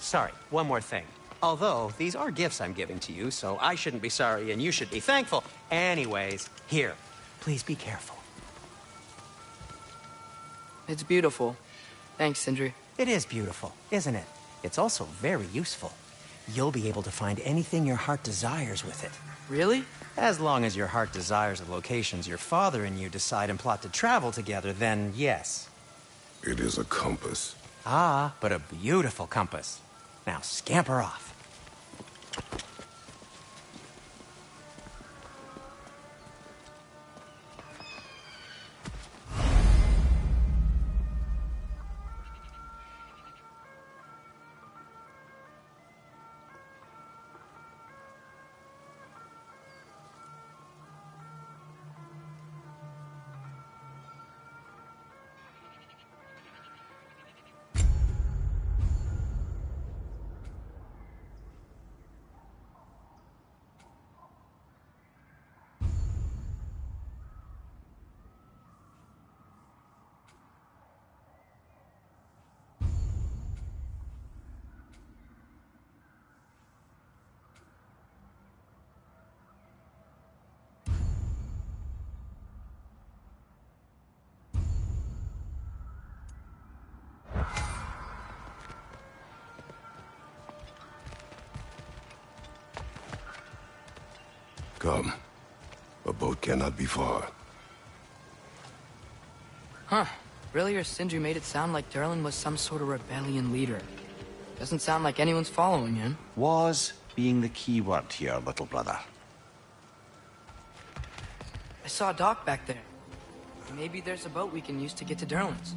Sorry, one more thing. Although, these are gifts I'm giving to you, so I shouldn't be sorry and you should be thankful. Anyways, here, please be careful. It's beautiful. Thanks, Sindri. It is beautiful, isn't it? It's also very useful. You'll be able to find anything your heart desires with it. Really? As long as your heart desires the locations your father and you decide and plot to travel together, then yes. It is a compass. Ah, but a beautiful compass. Now scamper off. Come. A boat cannot be far. Huh. Earlier, Sindri made it sound like Durlin was some sort of rebellion leader. Doesn't sound like anyone's following him. Was being the key word here, little brother. I saw a dock back there. Maybe there's a boat we can use to get to Durlin's.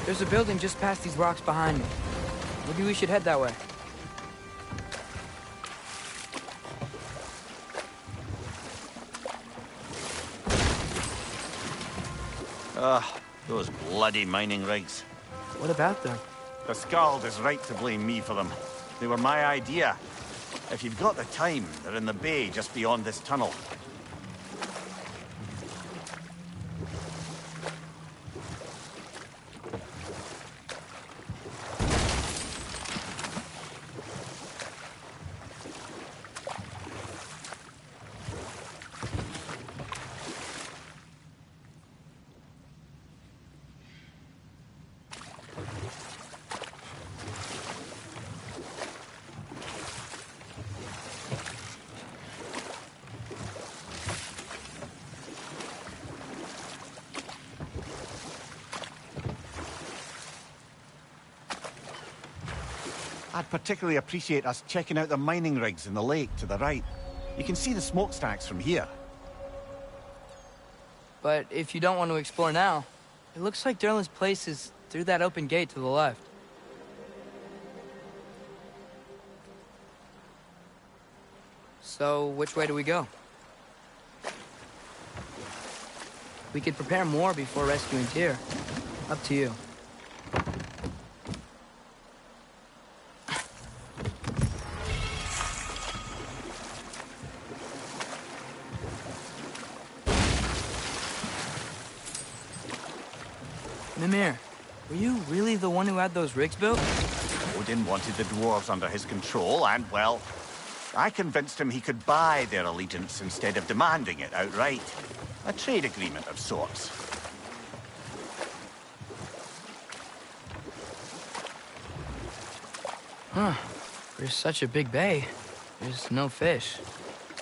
There's a building just past these rocks behind me. Maybe we should head that way. Ugh, those bloody mining rigs. What about them? The Skald is right to blame me for them. They were my idea. If you've got the time, they're in the bay just beyond this tunnel. I'd particularly appreciate us checking out the mining rigs in the lake to the right. You can see the smokestacks from here. But if you don't want to explore now, it looks like Derlin's place is through that open gate to the left. So, which way do we go? We could prepare more before rescuing Tyr. Up to you. Mimir, were you really the one who had those rigs built? Odin wanted the dwarves under his control, and, well, I convinced him he could buy their allegiance instead of demanding it outright. A trade agreement of sorts. Huh. There's such a big bay. There's no fish.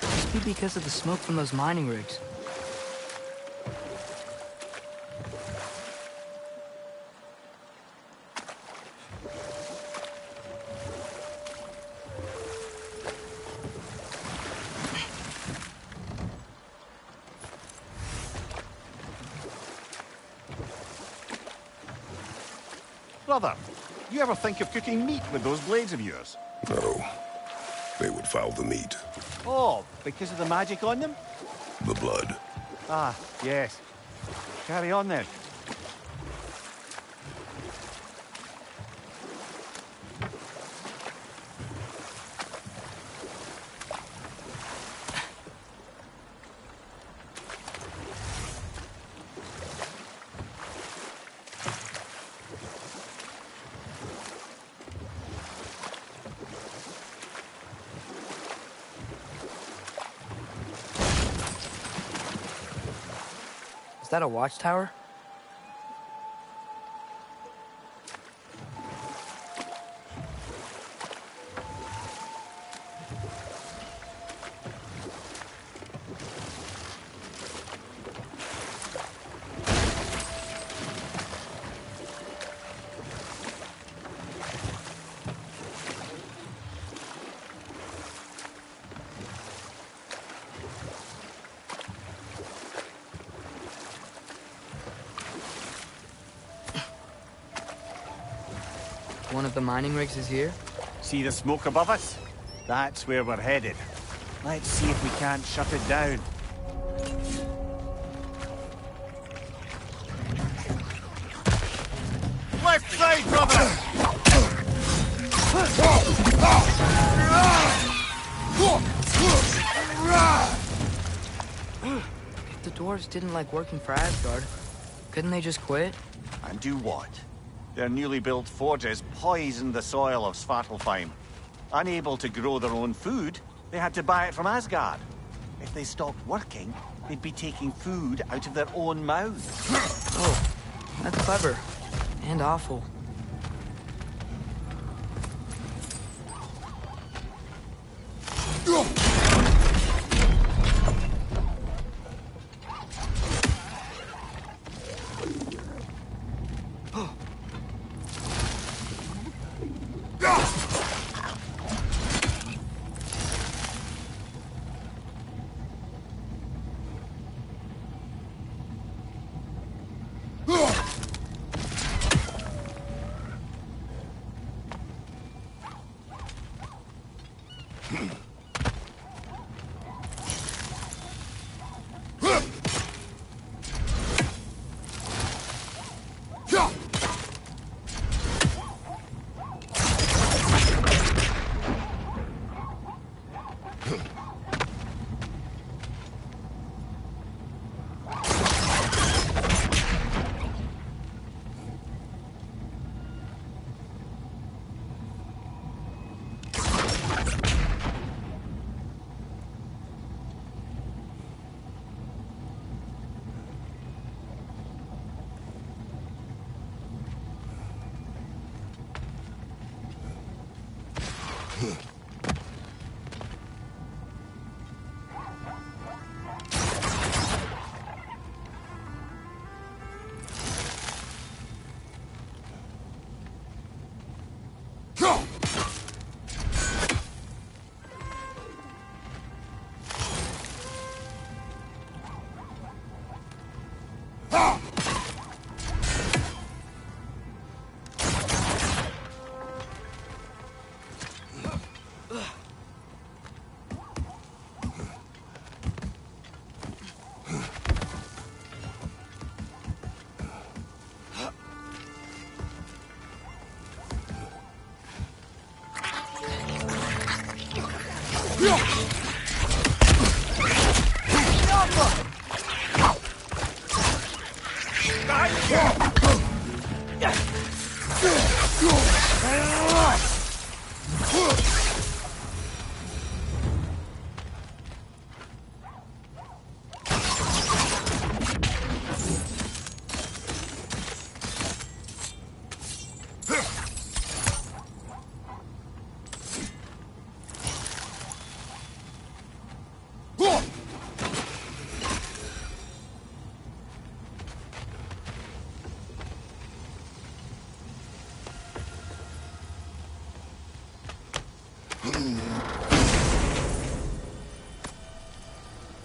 Must be because of the smoke from those mining rigs. Brother, you ever think of cooking meat with those blades of yours? No. They would foul the meat. Oh, because of the magic on them? The blood. Ah, yes. Carry on then. Is that a watchtower? One of the mining rigs is here? See the smoke above us? That's where we're headed. Let's see if we can't shut it down. Left side, brother! If the dwarves didn't like working for Asgard, couldn't they just quit? And do what? Their newly built forges poisoned the soil of Svartalfheim. Unable to grow their own food, they had to buy it from Asgard. If they stopped working, they'd be taking food out of their own mouths. Oh, that's clever. And awful.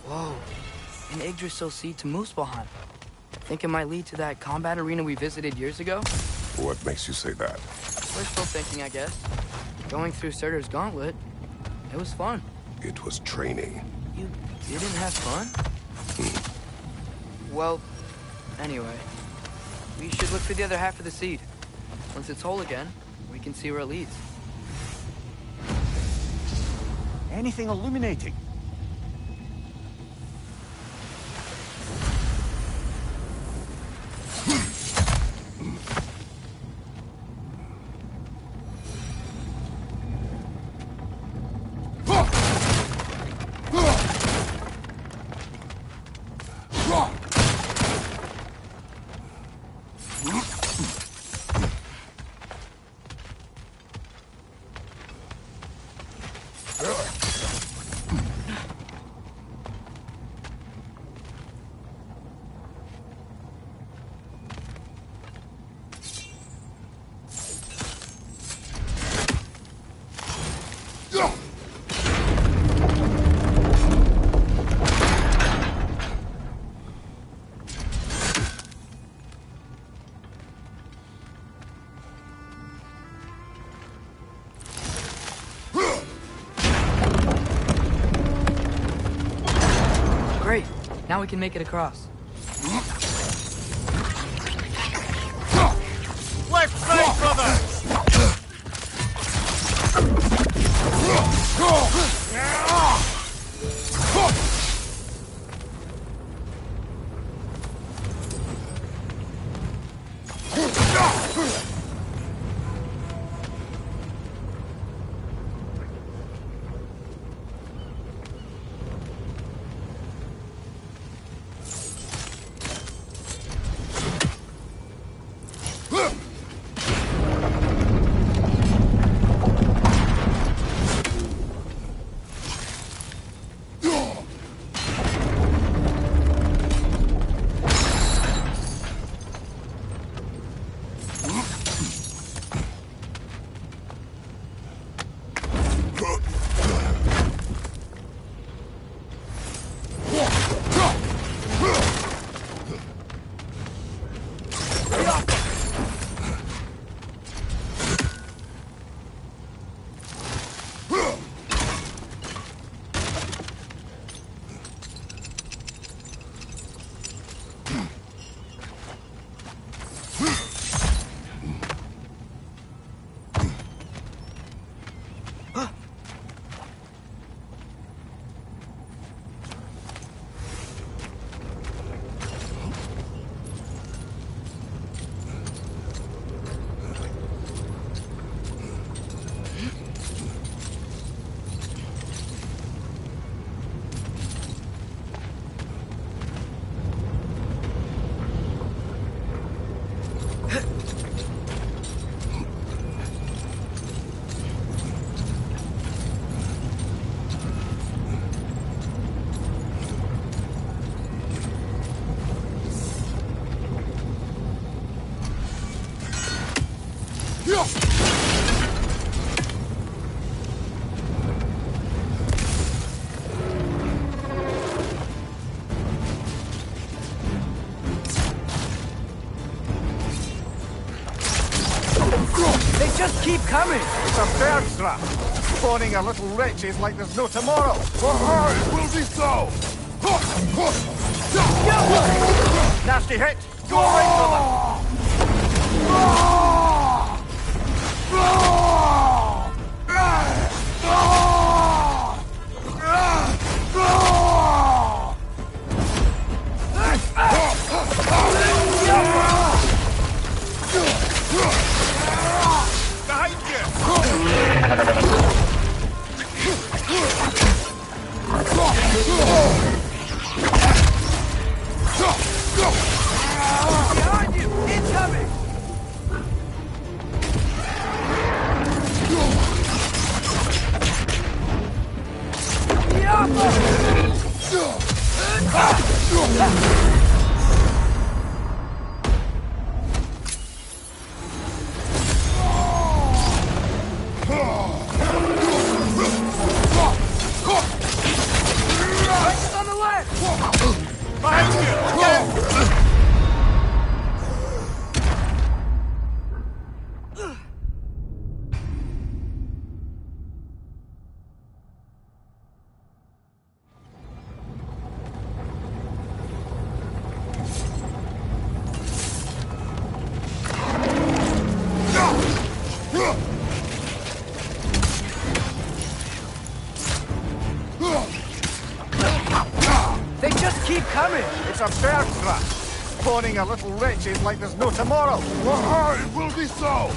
Whoa, an Yggdrasil seed to Muspelheim. Think it might lead to that combat arena we visited years ago? What makes you say that? Wishful thinking, I guess. Going through Surtur's gauntlet, it was fun. It was training. You didn't have fun? Well, anyway, we should look for the other half of the seed. Once it's whole again, we can see where it leads. Anything illuminating? Great, now we can make it across. Left side, brother! They just keep coming! It's a bird trap! Spawning a little wretches like there's no tomorrow! For her, it will be so! Nasty hit! Go right, brother! On the left! Behind you! They just keep coming! It's a bird trap. Spawning a little wretches like there's no tomorrow. It will be so!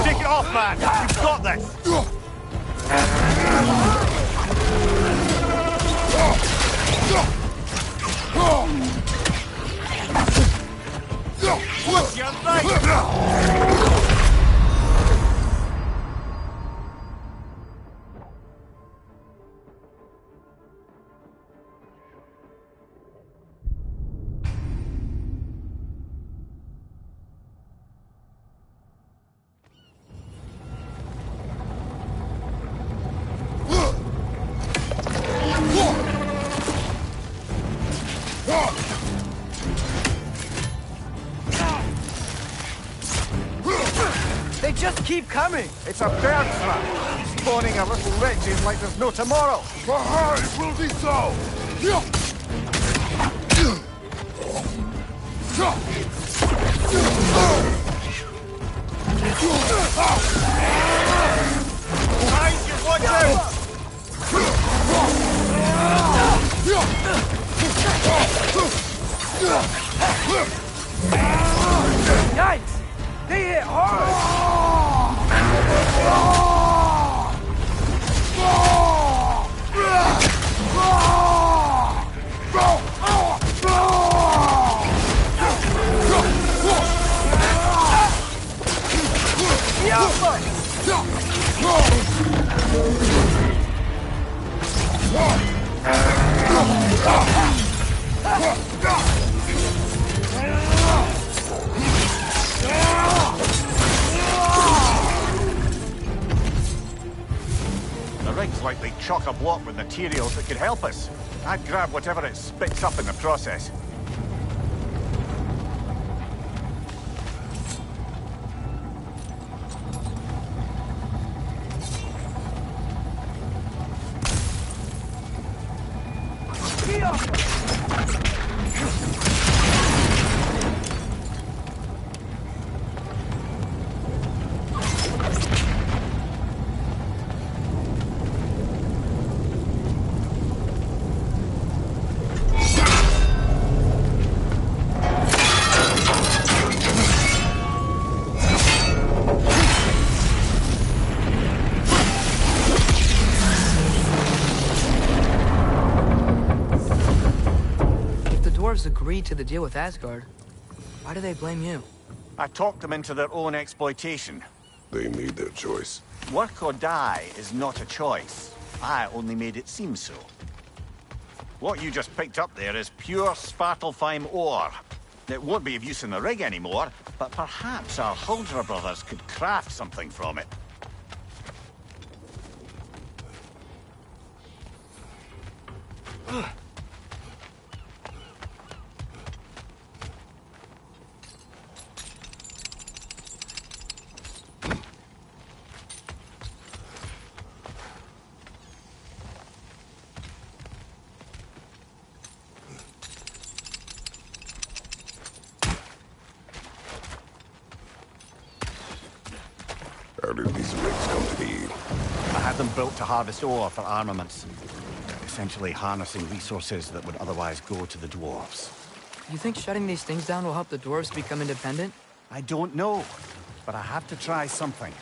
Take it off, man! You've got this! What's your right? They just keep coming! It's a bird trap. Spawning a little wretches like there's no tomorrow. It will be so! Behind you, watch out! Yikes! They hit hard! The rig's likely chock-a-block with materials that could help us. I'd grab whatever it spits up in the process. Agreed to the deal with Asgard. Why do they blame you? I talked them into their own exploitation. They made their choice. Work or die is not a choice. I only made it seem so. What you just picked up there is pure Svartalfheim ore. It won't be of use in the rig anymore, but perhaps our Huldra brothers could craft something from it. How did these rigs come to be? I had them built to harvest ore for armaments. Essentially harnessing resources that would otherwise go to the dwarves. You think shutting these things down will help the dwarves become independent? I don't know, but I have to try something.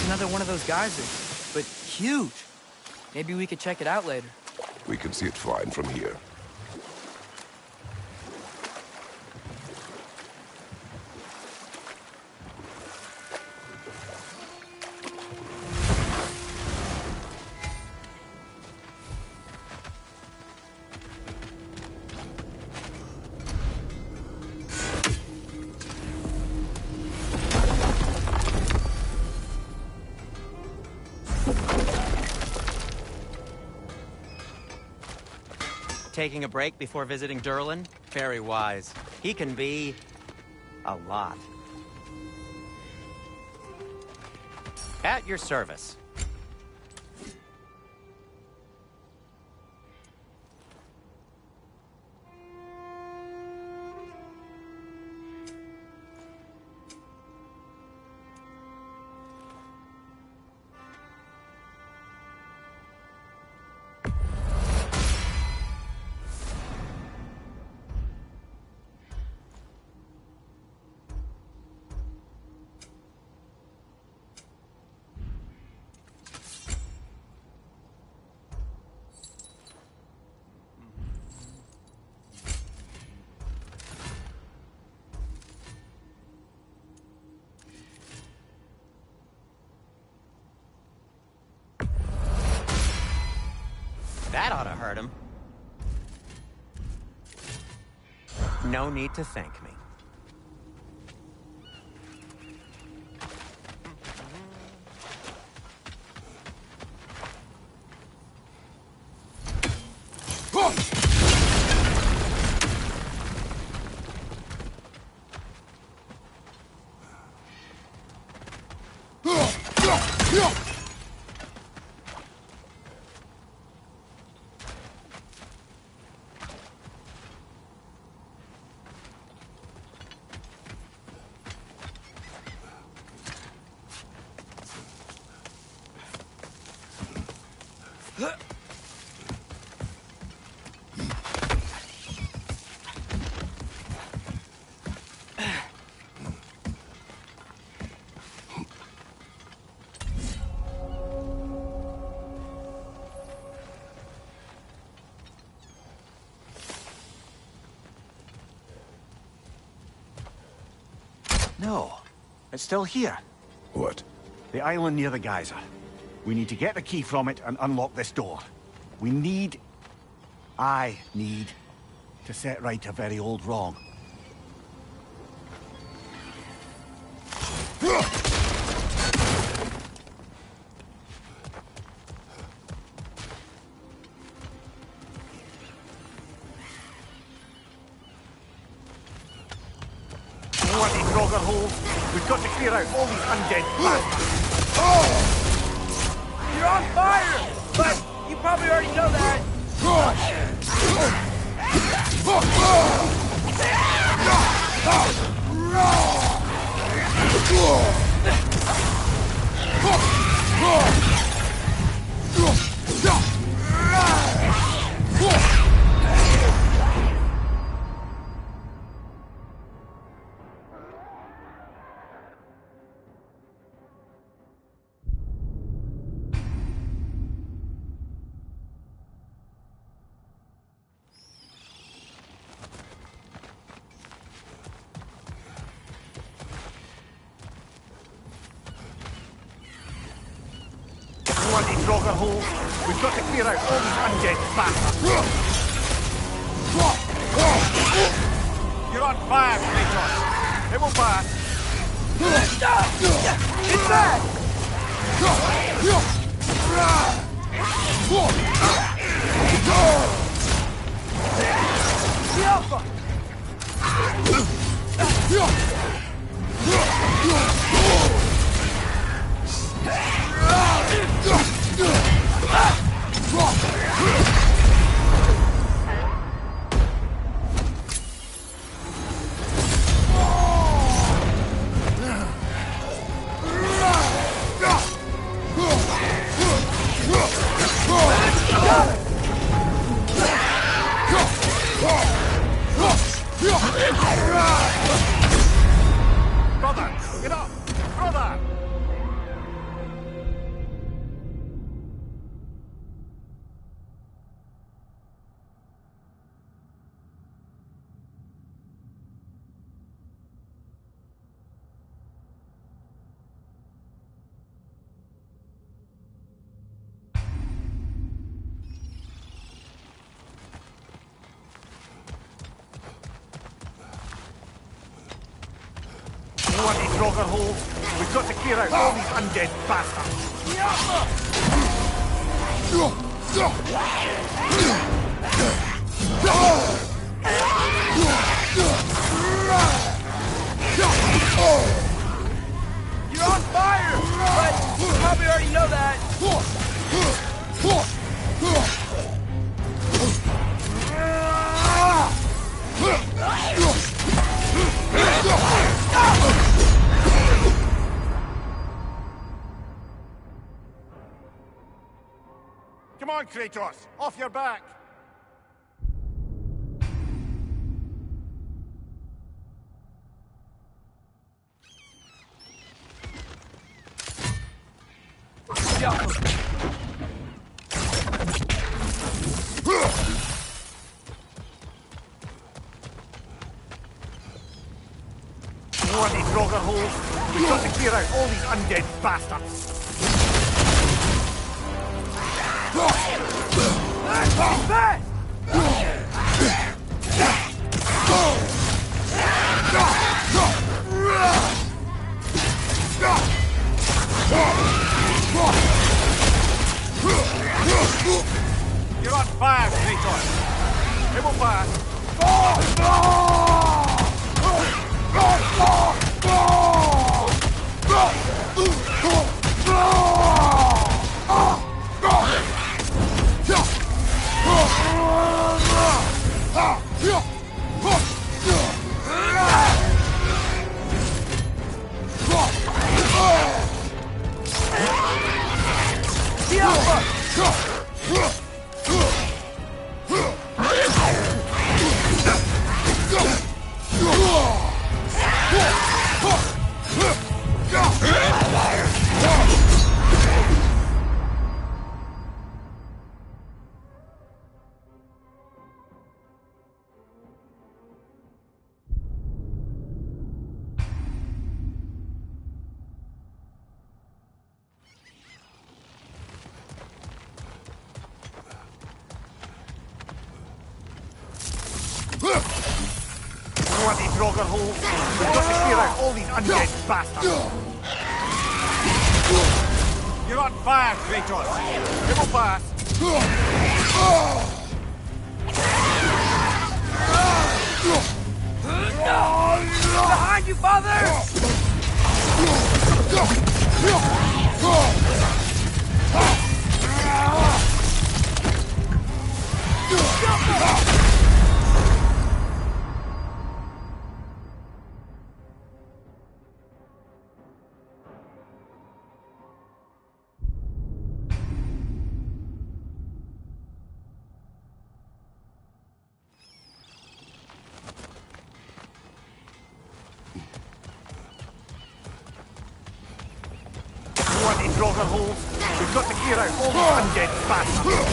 another one of those geysers, but huge. Maybe we could check it out later. We can see it fine from here. Taking a break before visiting Durlin? Very wise. He can be... a lot. At your service. That ought to hurt him. No need to thank me. No, it's still here. What? The island near the geyser. We need to get the key from it and unlock this door. I need to set right a very old wrong. Bloody Grogger holes! We've got to clear out all these undead bastards! You're on fire! But you probably already know that. Bloody Grogger holes! We've got to clear out all these undead bastards! You're on fire, Kratos! It will pass! It's bad! The Alpha! Draugr hold. We've got to clear out all these undead bastards. You're on fire! But you probably already know that. Come on, Kratos! Off your back! Bloody Draugr holes! We've got to clear out all these undead bastards! You're on fire, Kratos! It won't pass! Bloody Draugr holes! We've got to clear out all these undead bastards! You're on fire, Kratos! It will pass! Behind you, father! Bloody Draugr holes! We've got to clear out all these undead bastards!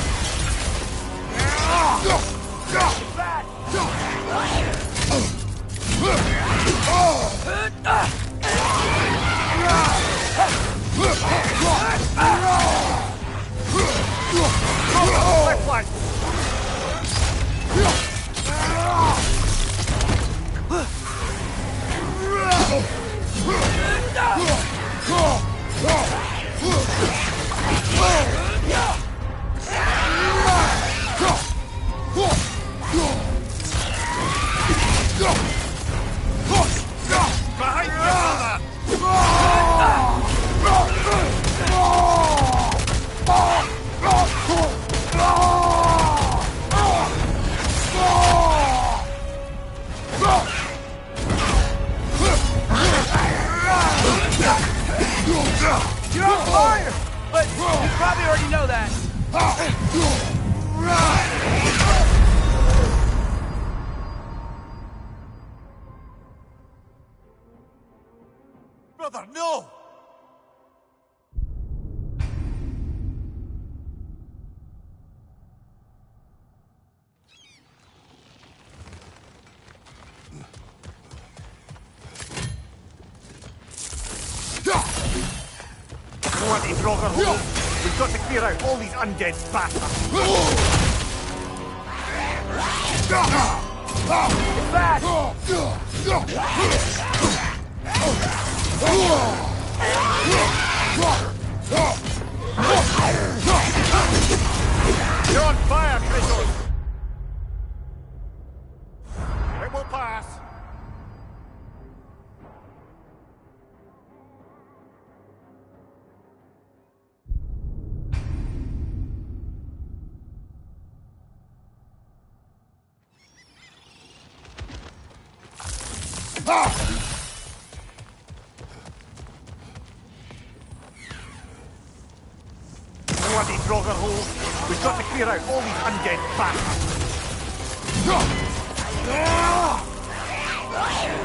Left flank! Behind you, You're on fire! But you probably already know that. Brother, no! Bloody Draugr hole! We've got to clear out all these undead bastards! It's bad! You're on fire, Kratos! It will pass. Bloody Draugr hole! We've got to clear out all these undead bastards! Behind you!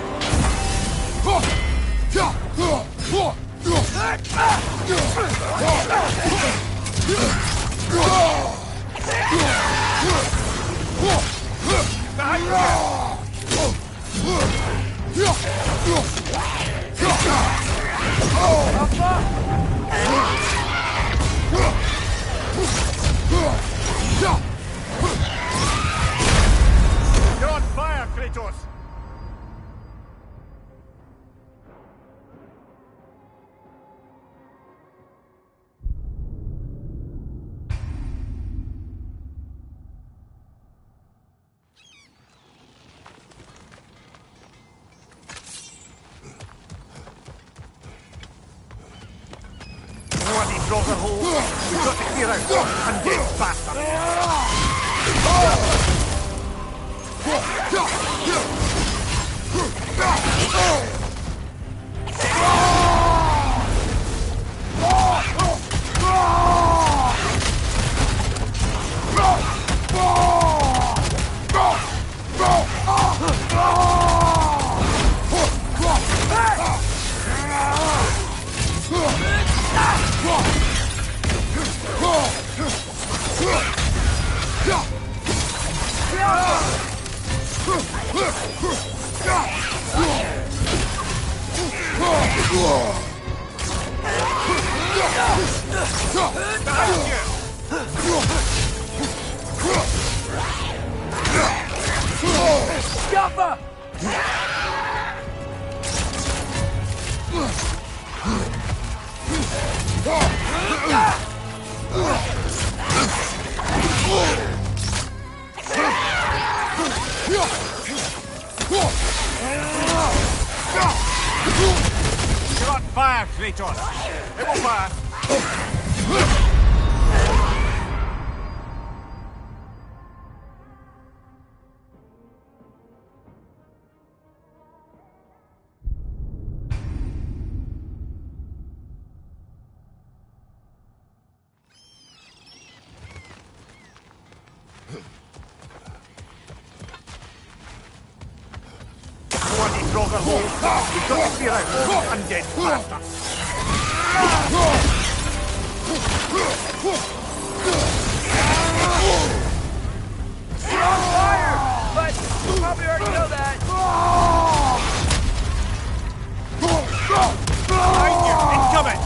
You're on fire, Kratos! Bloody Draugr hole! We've got to clear out all these undead bastards! Scupper! You're on fire, Kratos! It will pass! Bloody Draugr hole! We've got to clear out all these undead bastards! You're on fire! But you probably already know that. Behind you! Incoming!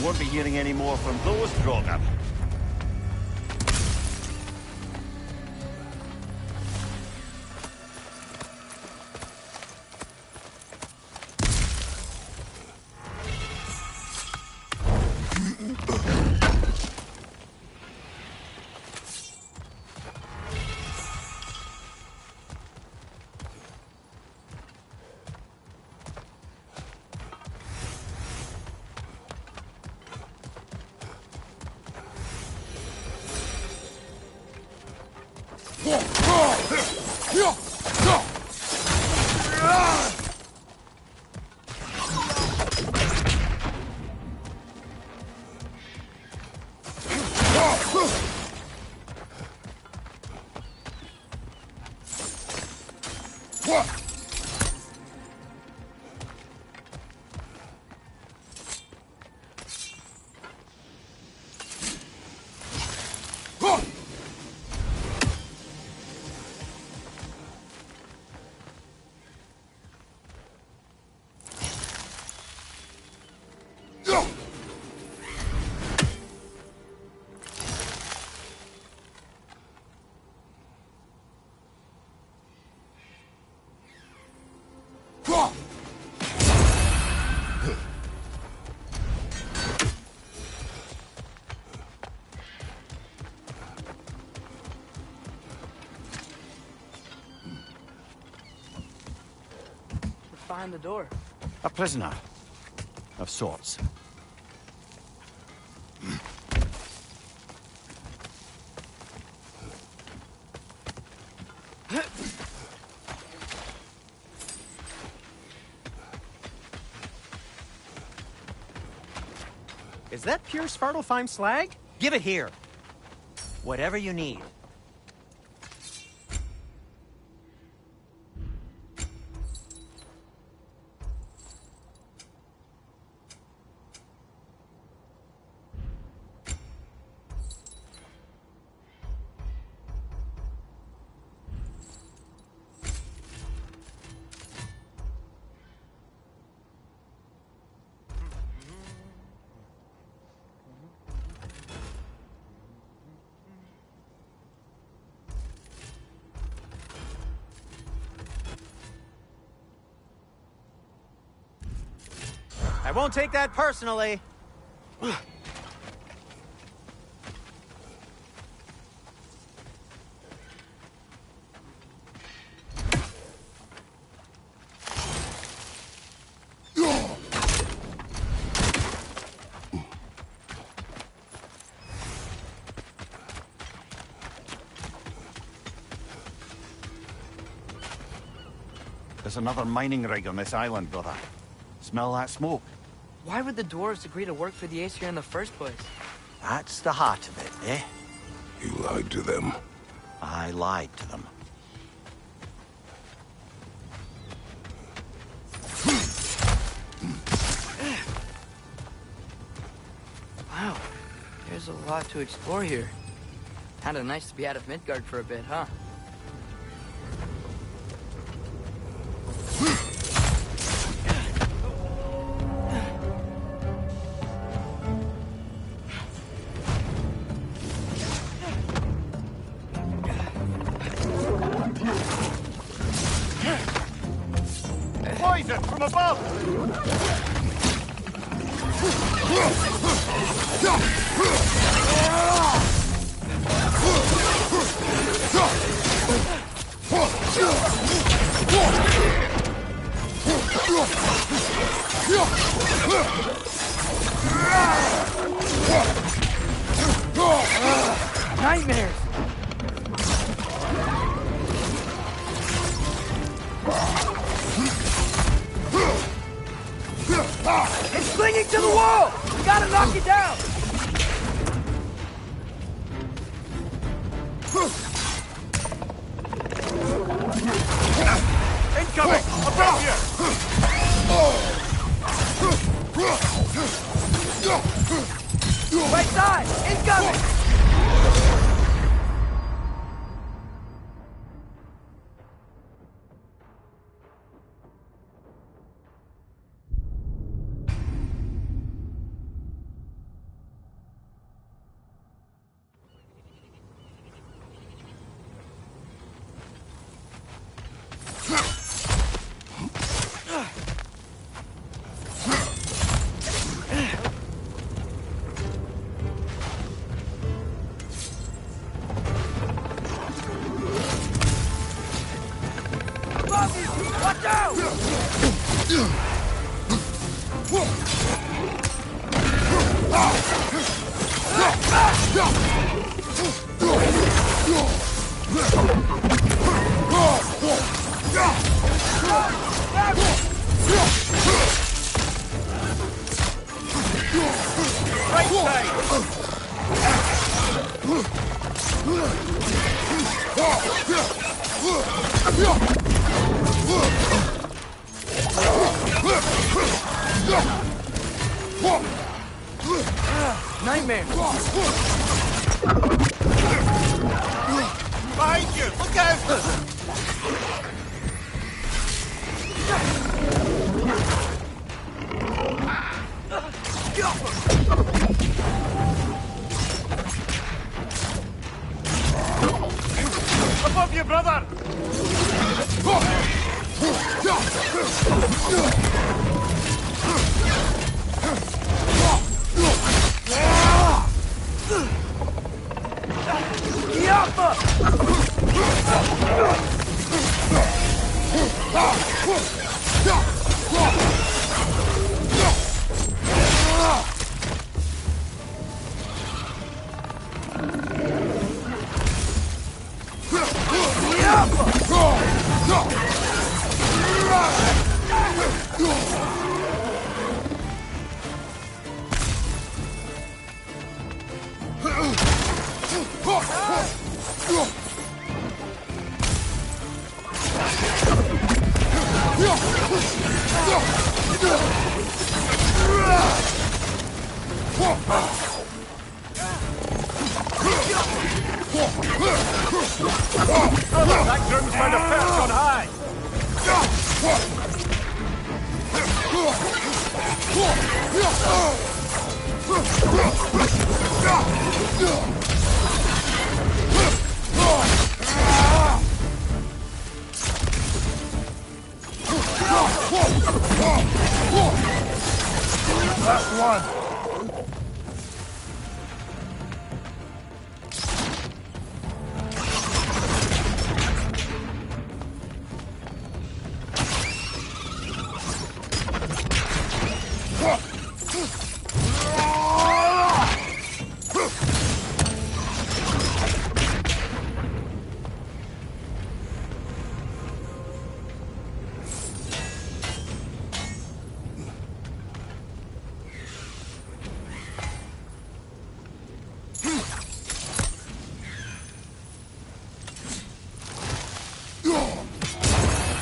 Won't be hearing any more from those Draugr. Behind the door. A prisoner. Of sorts. Is that pure Svartalfheim slag? Give it here. Whatever you need. I won't take that personally. There's another mining rig on this island, brother. Smell that smoke? Why would the dwarves agree to work for the Aesir in the first place? That's the heart of it, eh? You lied to them. I lied to them. Wow, there's a lot to explore here. Kinda nice to be out of Midgard for a bit, huh? Poison from above! Nightmares! It's clinging to the wall! We gotta knock it down! Incoming! Above you! Right side! Incoming! Watch out! Right side! Nightmare! Behind you! Look out! Above you, brother! That groom's found a perch on high! Last one!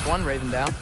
One Raven down.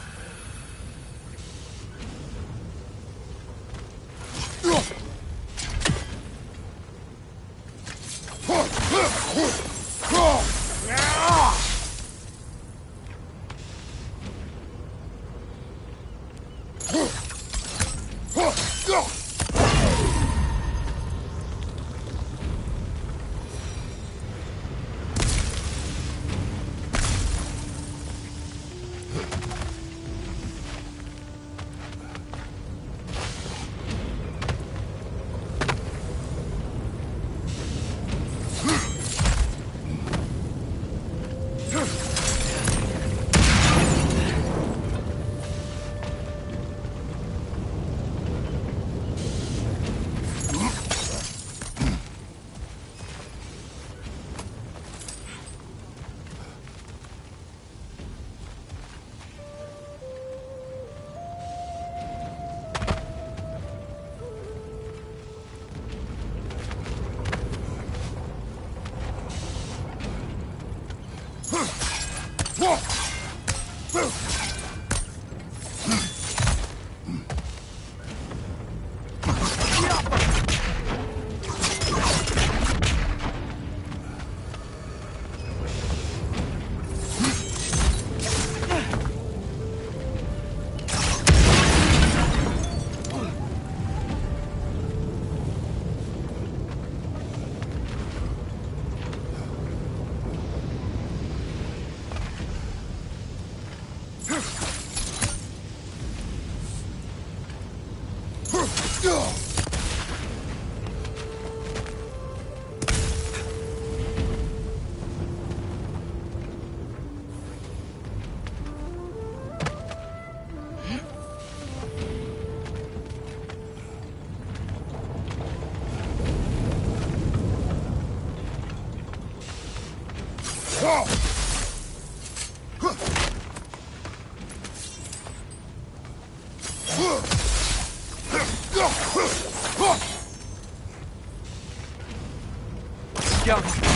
going.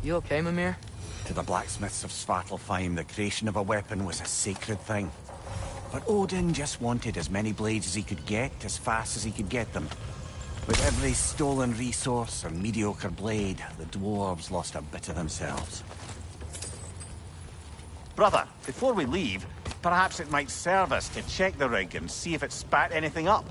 You okay, Mimir? To the blacksmiths of Svartalfheim, the creation of a weapon was a sacred thing. But Odin just wanted as many blades as he could get, as fast as he could get them. With every stolen resource or mediocre blade, the dwarves lost a bit of themselves. Brother, before we leave, perhaps it might serve us to check the rig and see if it spat anything up.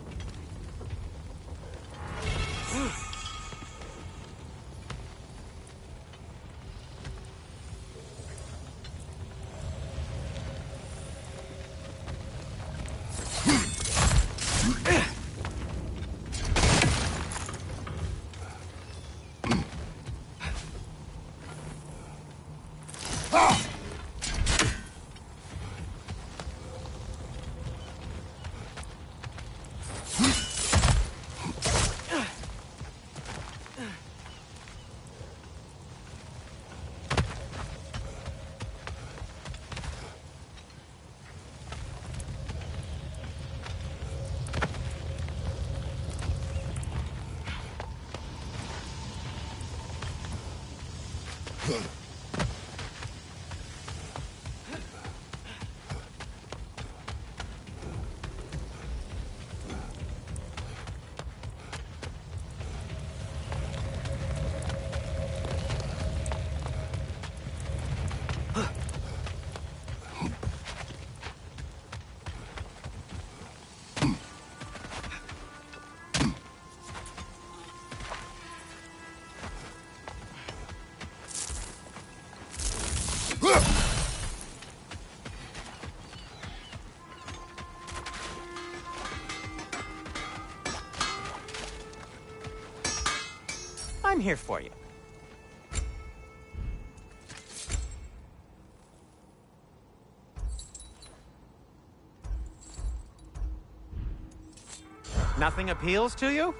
I'm here for you. Nothing appeals to you?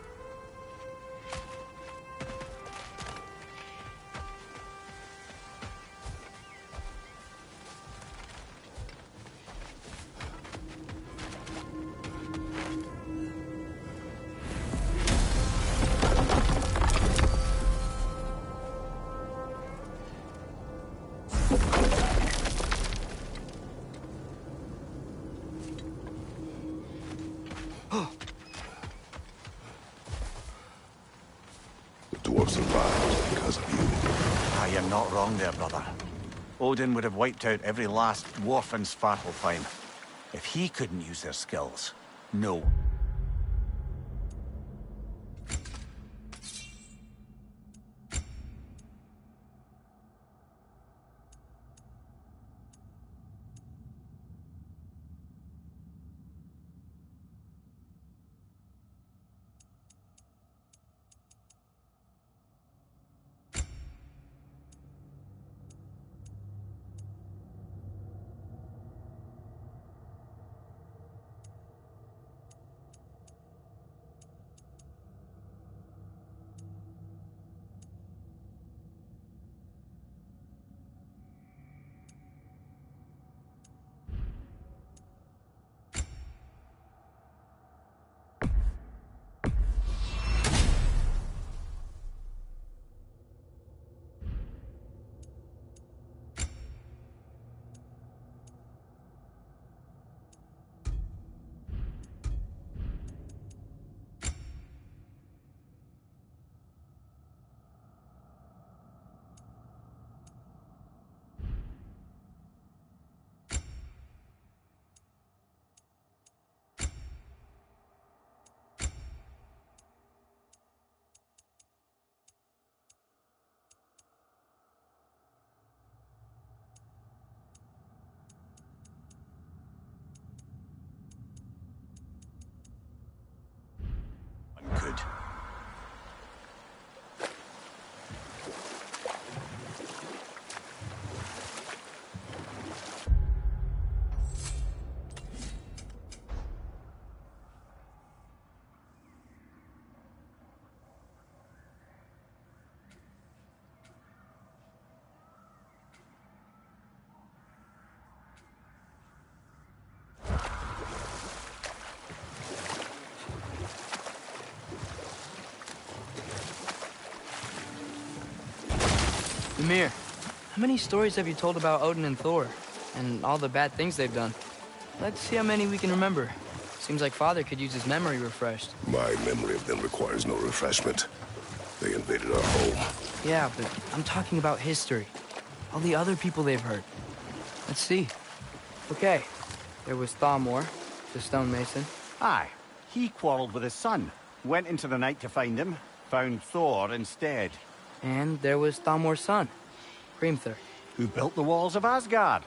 Dwarf survived because of you. Ah, you're not wrong there, brother. Odin would have wiped out every last dwarf in Svartalfheim if he couldn't use their skills. No. Ymir, how many stories have you told about Odin and Thor? And all the bad things they've done? Let's see how many we can remember. Seems like Father could use his memory refreshed. My memory of them requires no refreshment. They invaded our home. Yeah, but I'm talking about history. All the other people they've hurt. Let's see. Okay, there was Thamor, the stonemason. Aye. He quarreled with his son. Went into the night to find him. Found Thor instead. And there was Thamor's son, Hrimthur. Who built the walls of Asgard.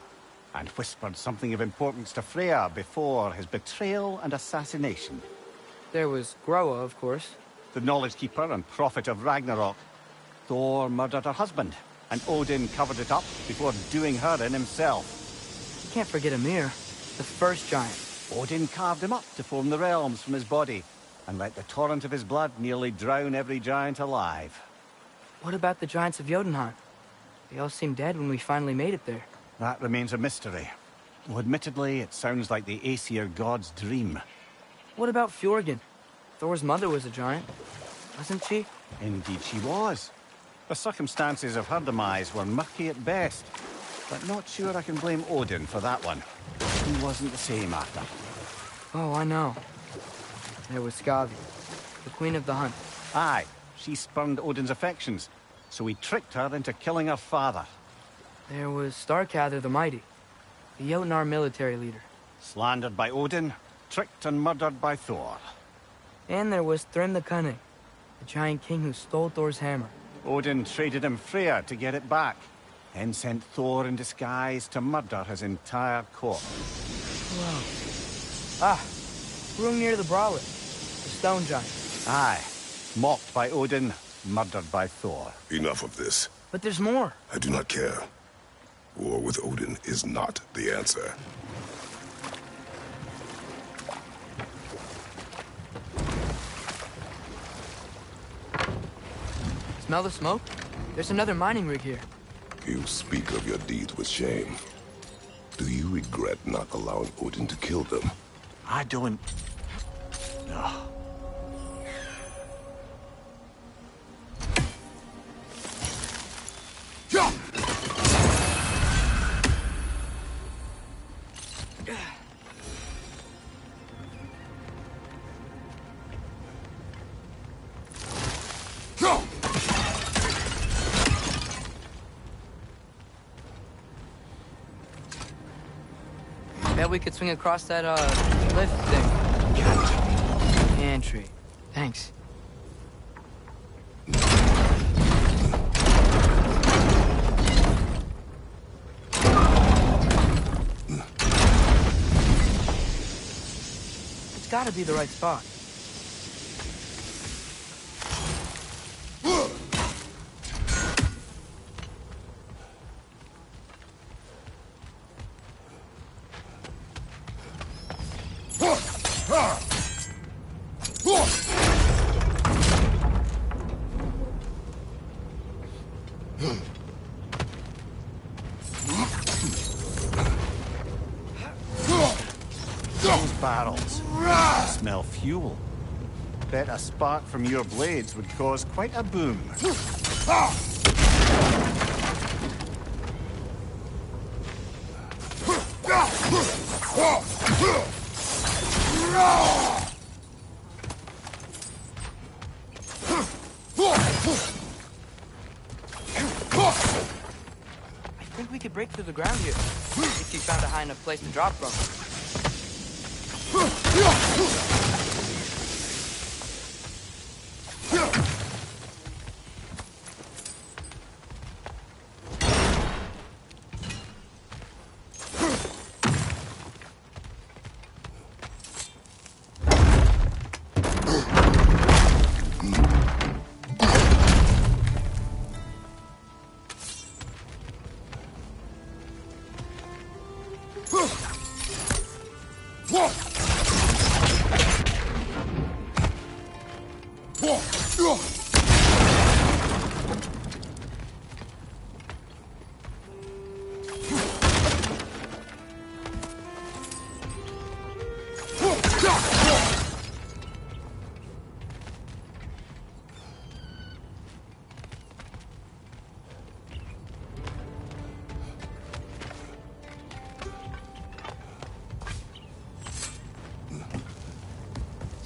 And whispered something of importance to Freya before his betrayal and assassination. There was Groa, of course. The knowledge keeper and prophet of Ragnarok. Thor murdered her husband, and Odin covered it up before doing her in himself. You can't forget Ymir, the first giant. Odin carved him up to form the realms from his body, and let the torrent of his blood nearly drown every giant alive. What about the giants of Jotunheim? They all seemed dead when we finally made it there. That remains a mystery. Though admittedly, it sounds like the Aesir god's dream. What about Fjorgyn? Thor's mother was a giant, wasn't she? Indeed she was. The circumstances of her demise were murky at best, but not sure I can blame Odin for that one. He wasn't the same after. Oh, I know. There was Skavi, the queen of the hunt. Aye, she spurned Odin's affections, so he tricked her into killing her father. There was Starkather the Mighty, the Jotnar military leader. Slandered by Odin, tricked and murdered by Thor. And there was Thrym the Cunning, the giant king who stole Thor's hammer. Odin traded him Freya to get it back, then sent Thor in disguise to murder his entire court. Whoa. Ah, Hrungnir the Brawler, the stone giant. Aye, mocked by Odin, murdered by Thor. Enough of this. But there's more. I do not care. War with Odin is not the answer. Smell the smoke? There's another mining rig here. You speak of your deeds with shame. Do you regret not allowing Odin to kill them? I don't... No. Bet we could swing across that, lift thing. Gantry. Thanks. It's gotta be the right spot. Those barrels smell fuel. Bet a spark from your blades would cause quite a boom. I think we could break through the ground here. If you found a high enough place to drop from.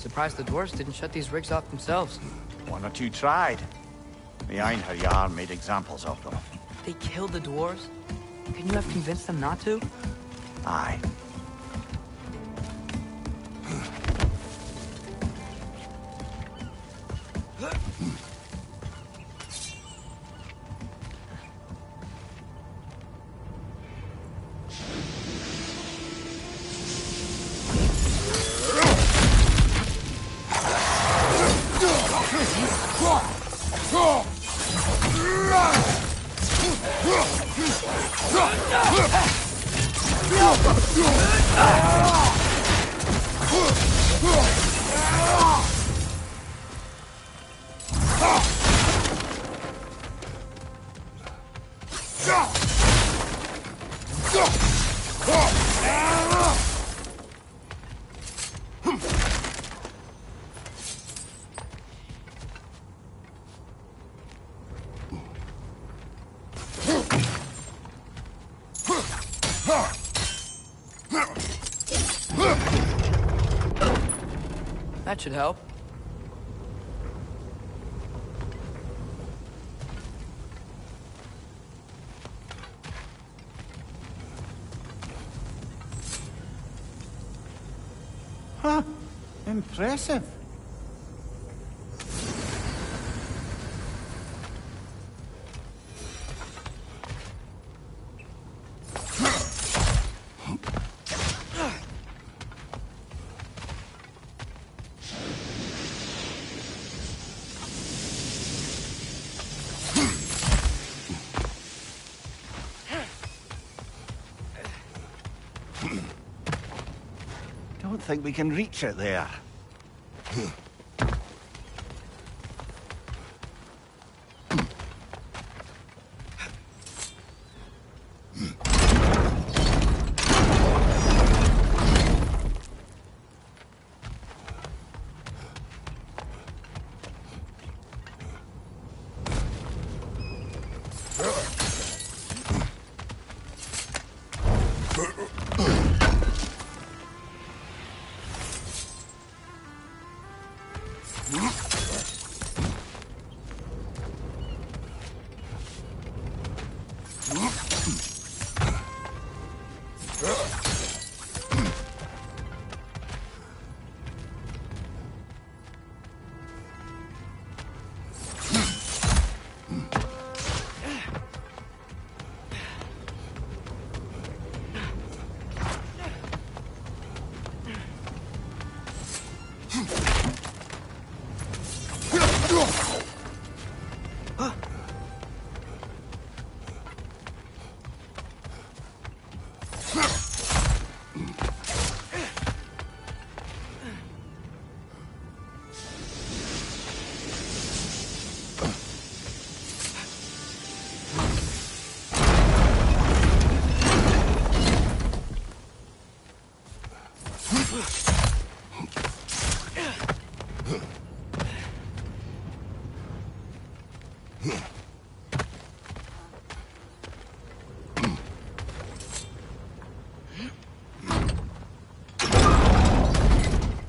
surprised the dwarves didn't shut these rigs off themselves. One or two tried. The Einherjar made examples of them. They killed the dwarves? Couldn't you have convinced them not to? Aye. That should help. Huh. Impressive. Don't think we can reach it there.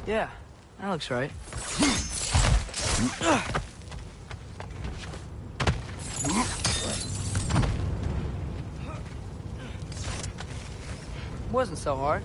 Yeah, that looks right. Wasn't so hard.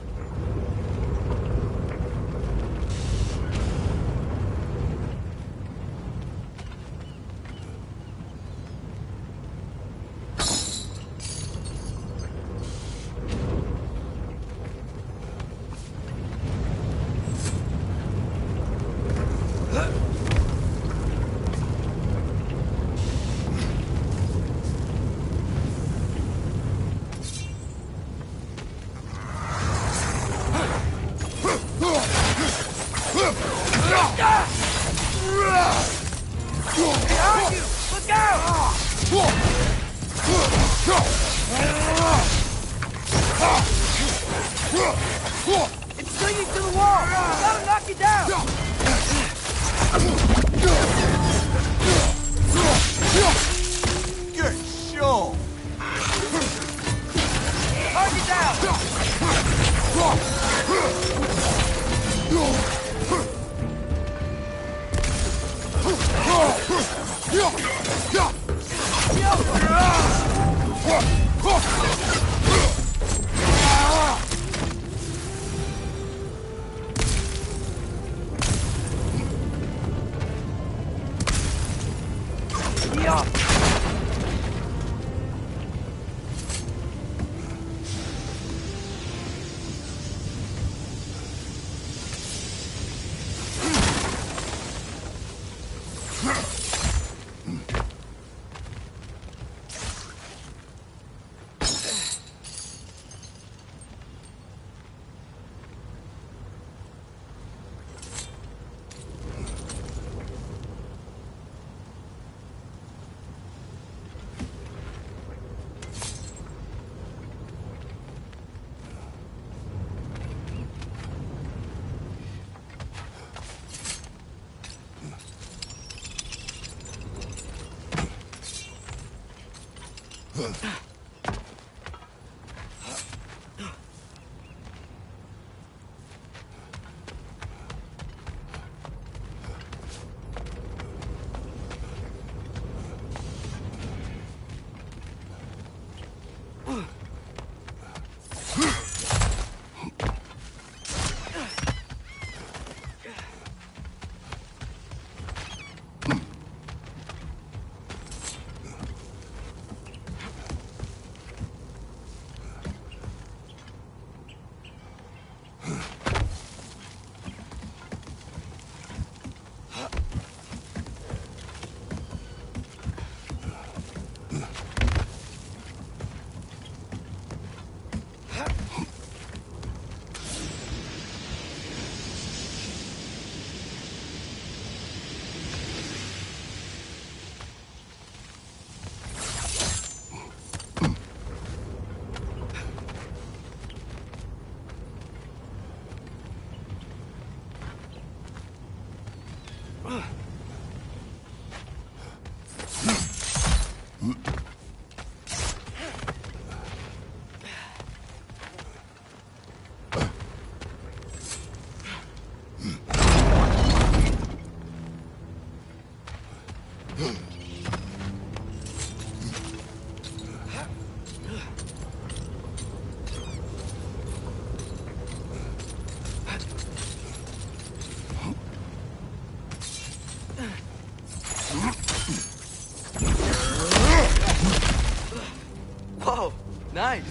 Whoa, nice.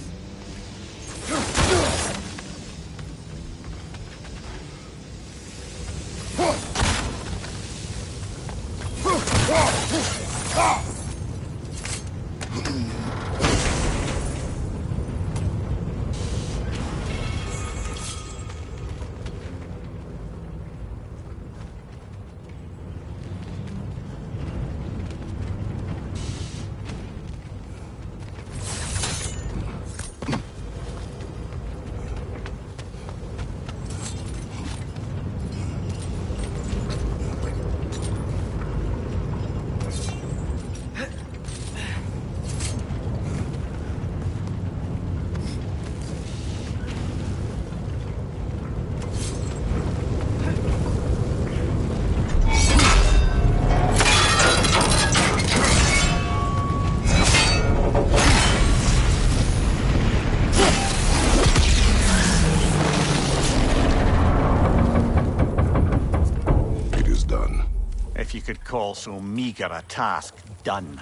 If you could call so meager a task done.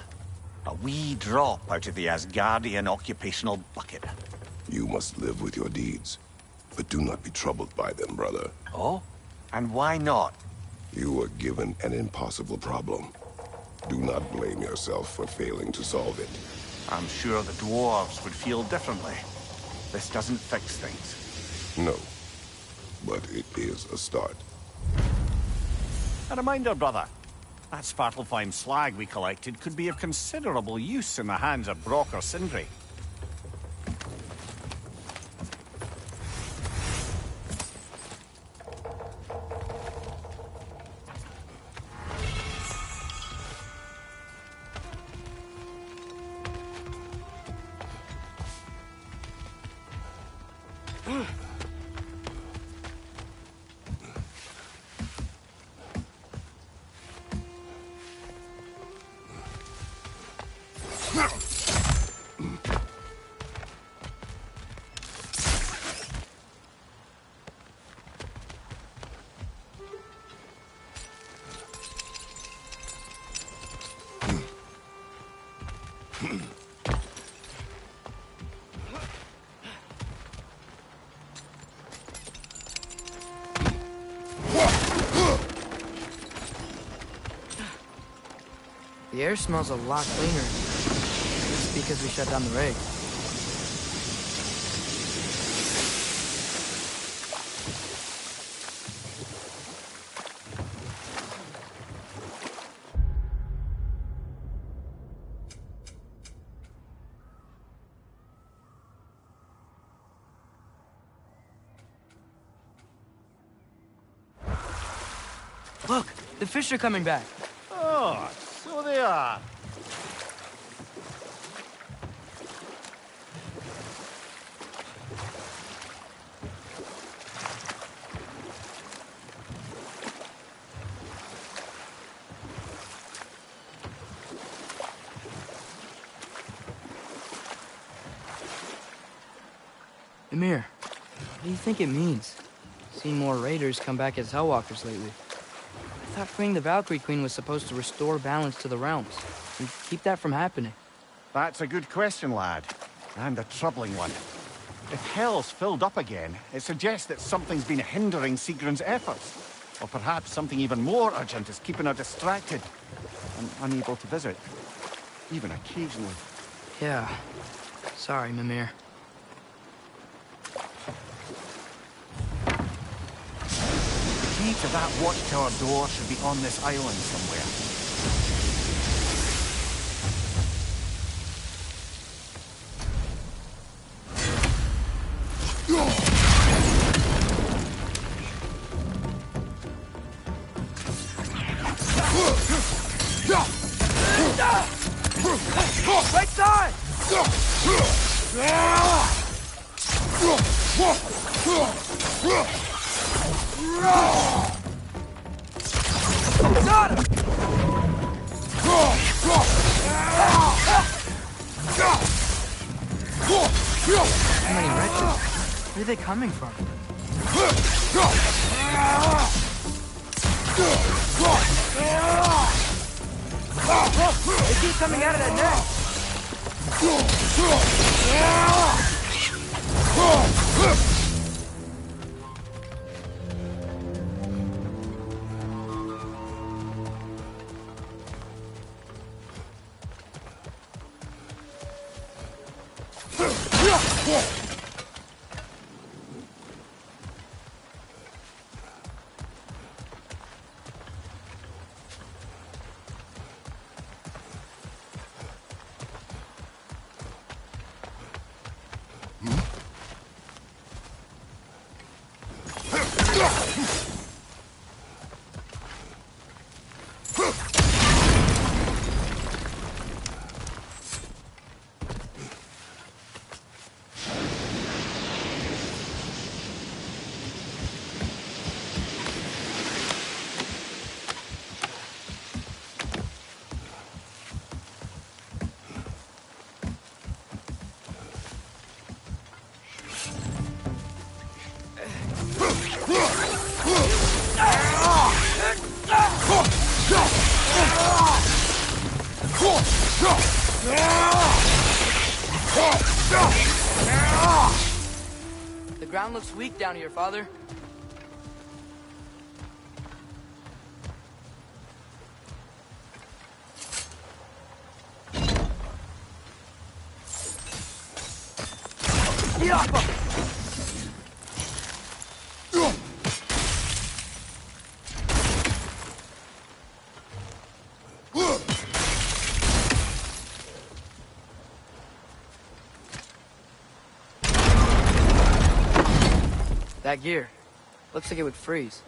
A wee drop out of the Asgardian occupational bucket. You must live with your deeds, but do not be troubled by them, brother. Oh? And why not? You were given an impossible problem. Do not blame yourself for failing to solve it. I'm sure the dwarves would feel differently. This doesn't fix things. No, but it is a start. A reminder, brother. That Svartalfheim slag we collected could be of considerable use in the hands of Brock or Sindri. The air smells a lot cleaner. It's because we shut down the rig. Look, the fish are coming back. Oh, so they are. Emir, what do you think it means? Seen more raiders come back as Hellwalkers lately. I thought freeing the Valkyrie Queen was supposed to restore balance to the realms and keep that from happening. That's a good question, lad. And a troubling one. If Hell's filled up again, it suggests that something's been hindering Sigrun's efforts. Or perhaps something even more urgent is keeping her distracted and unable to visit. Even occasionally. Yeah. Sorry, Mimir. The key to that watchtower door should be on this island somewhere. Right side! Got him! How many wretches? Where are they coming from? They keep coming out of that neck! The ground looks weak down here, Father. That gear. Looks like it would freeze.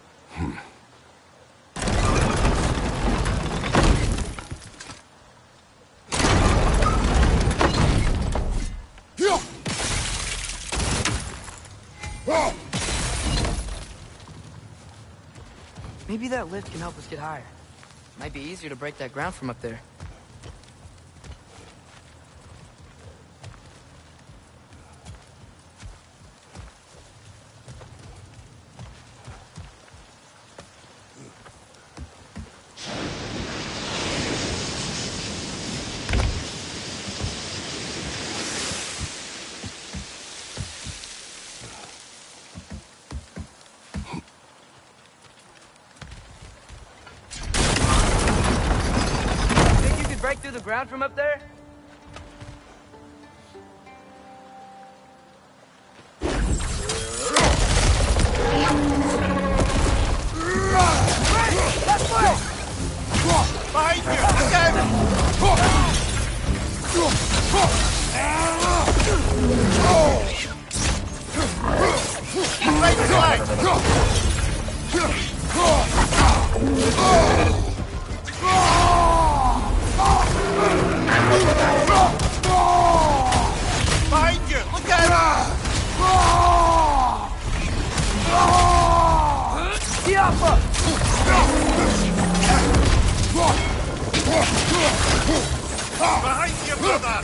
Maybe that lift can help us get higher. Might be easier to break that ground from up there. Break through the ground from up there? Left way! Behind you! Again! Right side! Behind you! Look out! Diapa! Behind you, brother!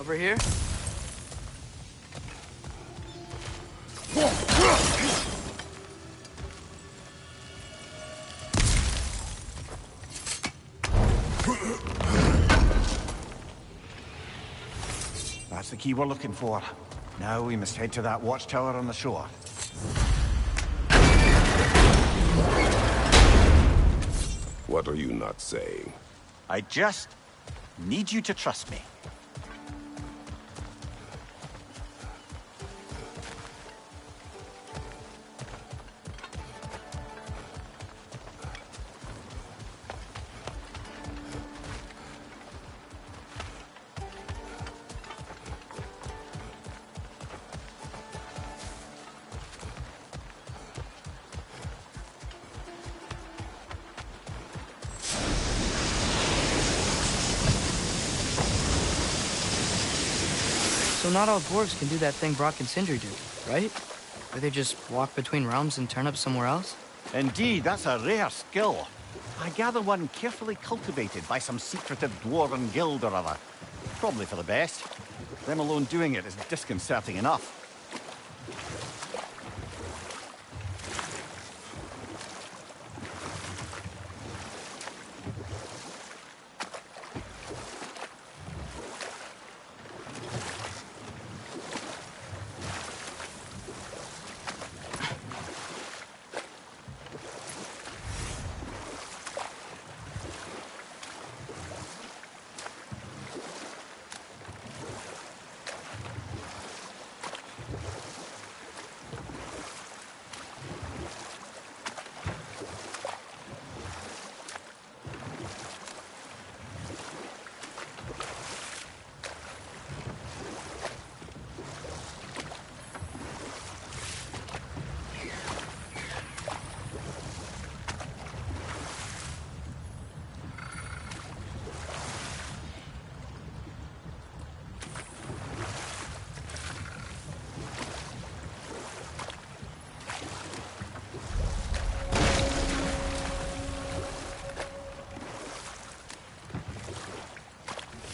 Over here? That's the key we're looking for. Now we must head to that watchtower on the shore. What are you not saying? I just need you to trust me. So not all dwarves can do that thing Brock and Sindri do, right? Where they just walk between realms and turn up somewhere else? Indeed, that's a rare skill. I gather one carefully cultivated by some secretive dwarven guild or other. Probably for the best. Them alone doing it is disconcerting enough.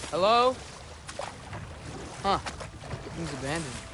Hello? Huh. Thing's abandoned.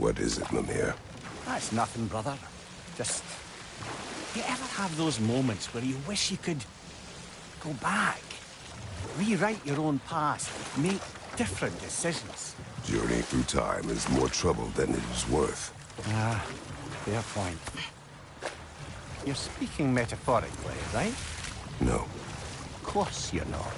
What is it, Mimir? That's nothing, brother. Just... You ever have those moments where you wish you could go back? Rewrite your own past, make different decisions? Journeying through time is more trouble than it is worth. Ah, fair point. You're speaking metaphorically, right? No. Of course you're not.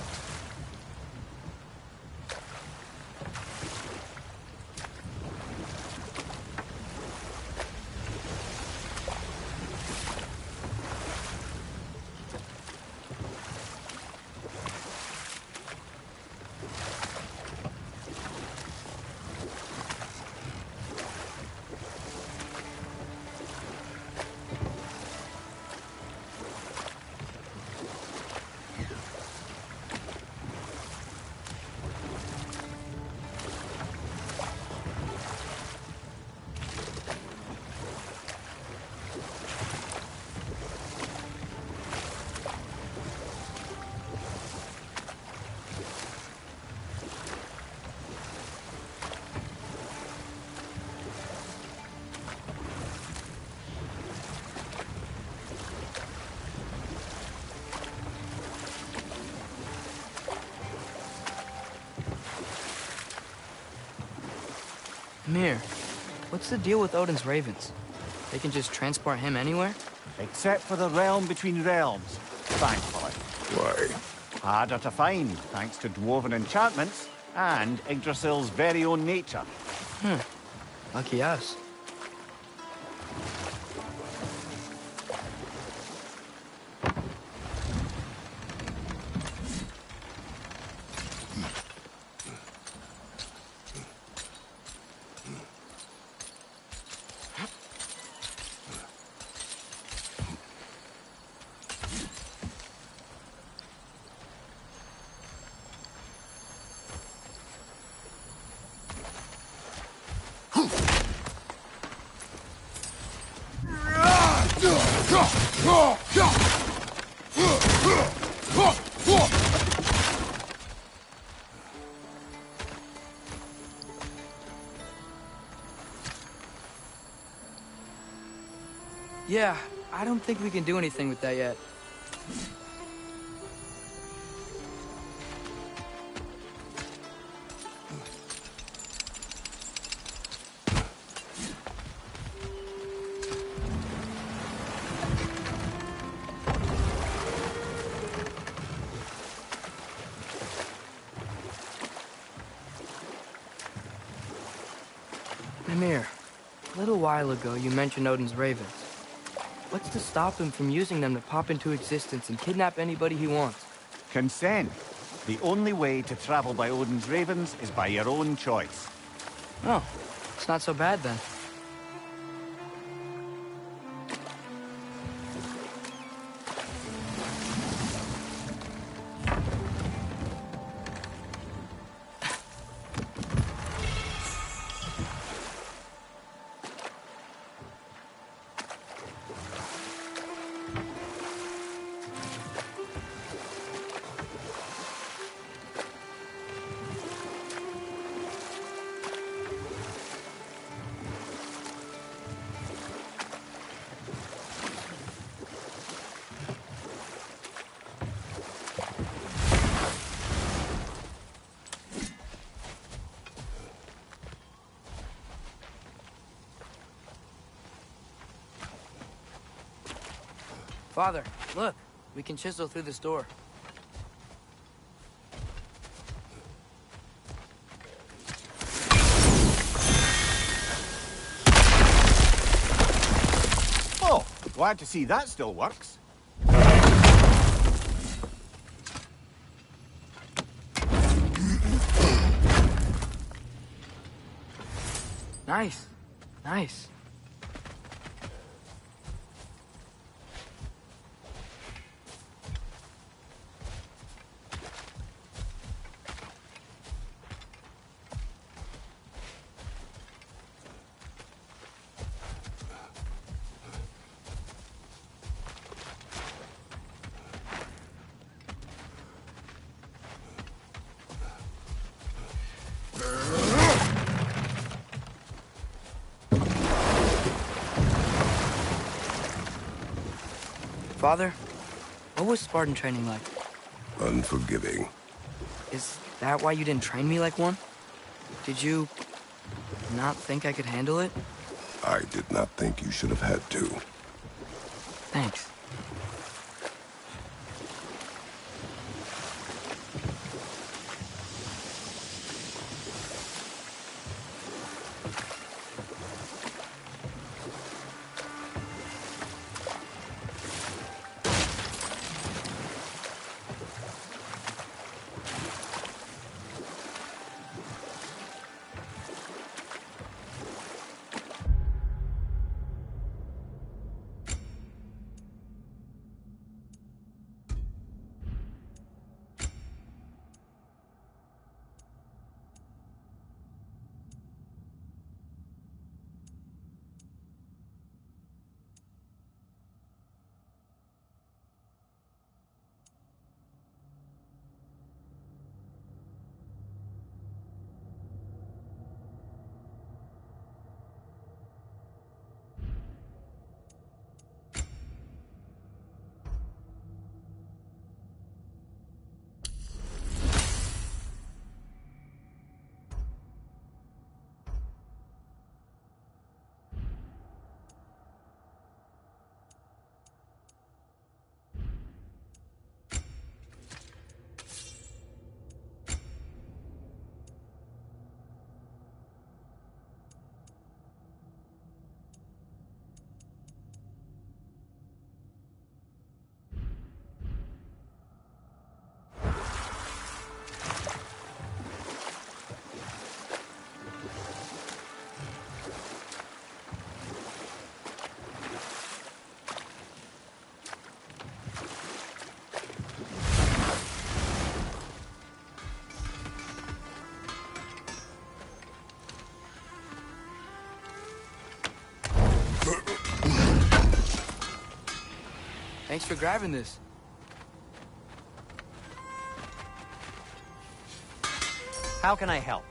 Mir, what's the deal with Odin's ravens? They can just transport him anywhere? Except for the realm between realms, thankfully. Why? Harder to find, thanks to dwarven enchantments and Yggdrasil's very own nature. Lucky us. Yeah, I don't think we can do anything with that yet. Mimir, a little while ago you mentioned Odin's ravens. What's to stop him from using them to pop into existence and kidnap anybody he wants? Consent. The only way to travel by Odin's ravens is by your own choice. Oh, it's not so bad then. Father, look. We can chisel through this door. Oh, glad to see that still works. Nice. Nice. Father, what was Spartan training like? Unforgiving. Is that why you didn't train me like one? Did you not think I could handle it? I did not think you should have had to. Thanks. Thanks for grabbing this. How can I help?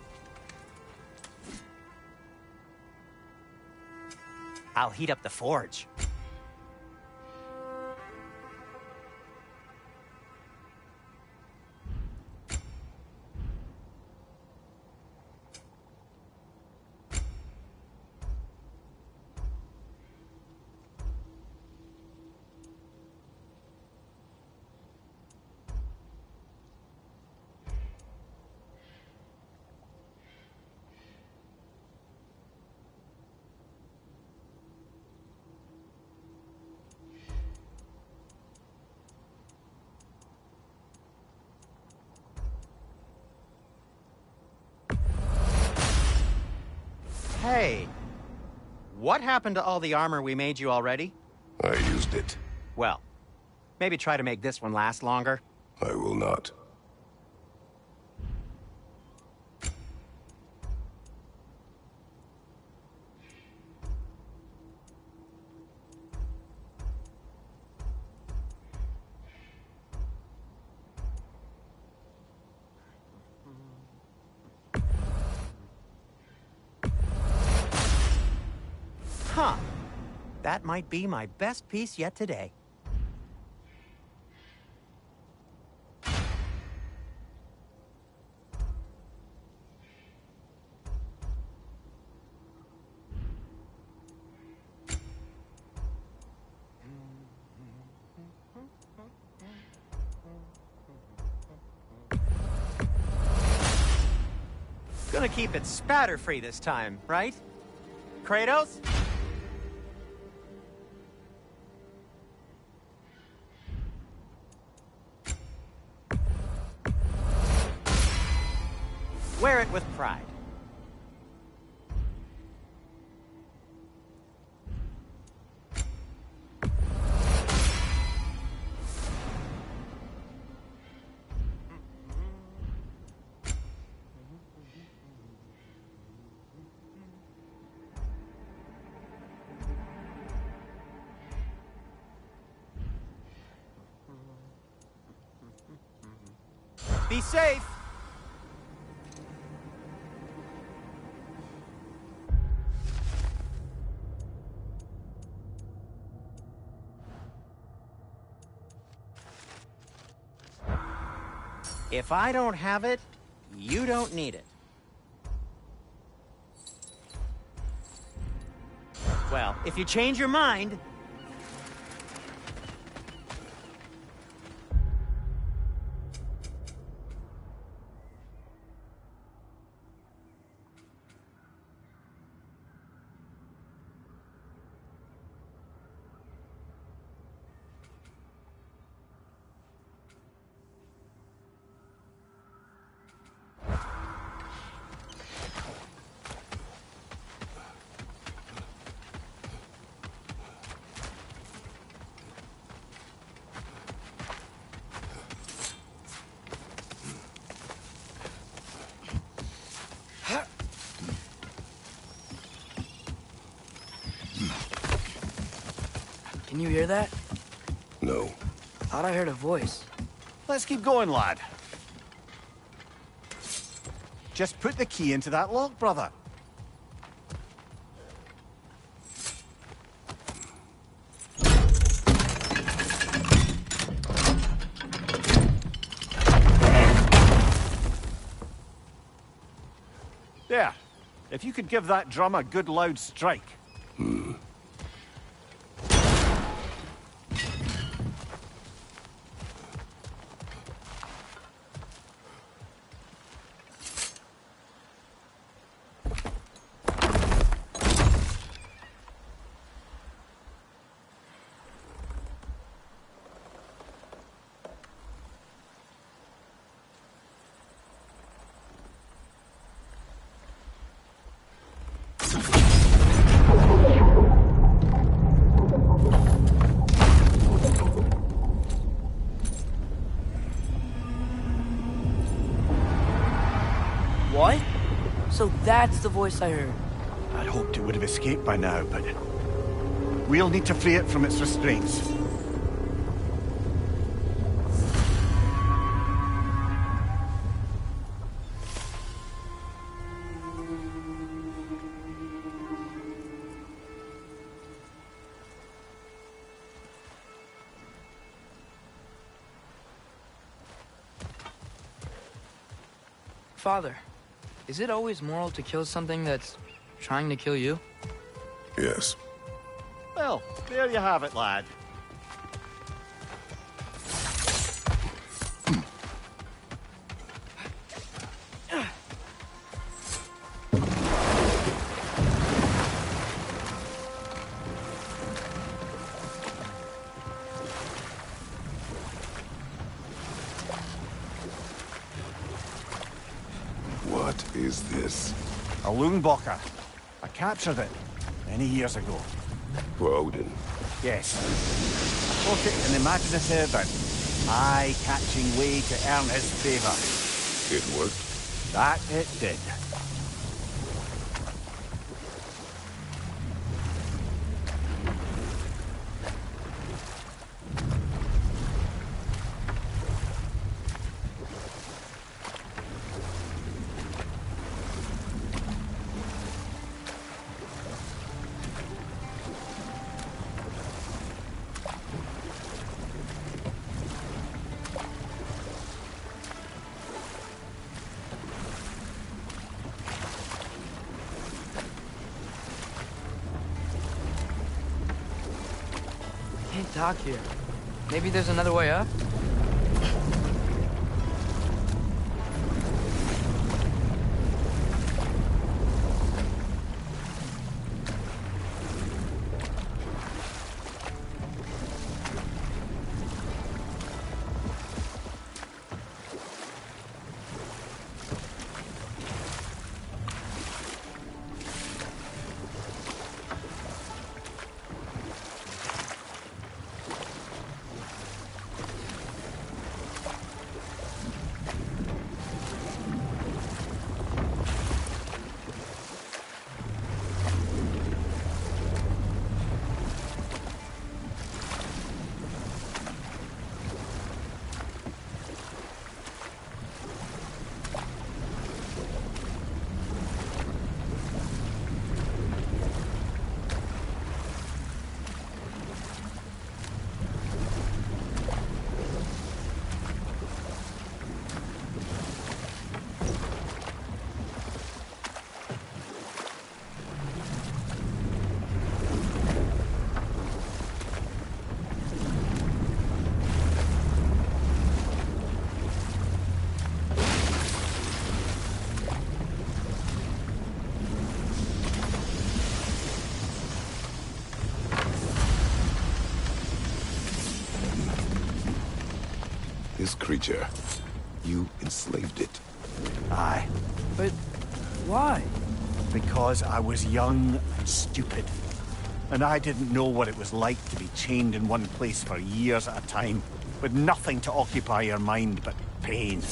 I'll heat up the forge. Hey, what happened to all the armor we made you already? I used it. Well, maybe try to make this one last longer. I will not. Huh. That might be my best piece yet today. Gonna keep it spatter-free this time, right? Kratos? Wear it with pride. Be safe. If I don't have it, you don't need it. Well, if you change your mind... Can you hear that? No. Thought I heard a voice. Let's keep going, lad. Just put the key into that lock, brother. There. If you could give that drum a good loud strike. What? So that's the voice I heard. I'd hoped it would have escaped by now, but... we'll need to free it from its restraints. Father, is it always moral to kill something that's trying to kill you? Yes. Well, there you have it, lad. What is this? A Lungbocker. I captured it many years ago. For Odin. Yes. I caught it in imaginative and eye-catching way to earn his favor. It worked? That it did. Can't talk here. Maybe there's another way up? This creature, you enslaved it. Aye. But why? Because I was young and stupid. And I didn't know what it was like to be chained in one place for years at a time, with nothing to occupy your mind but pain.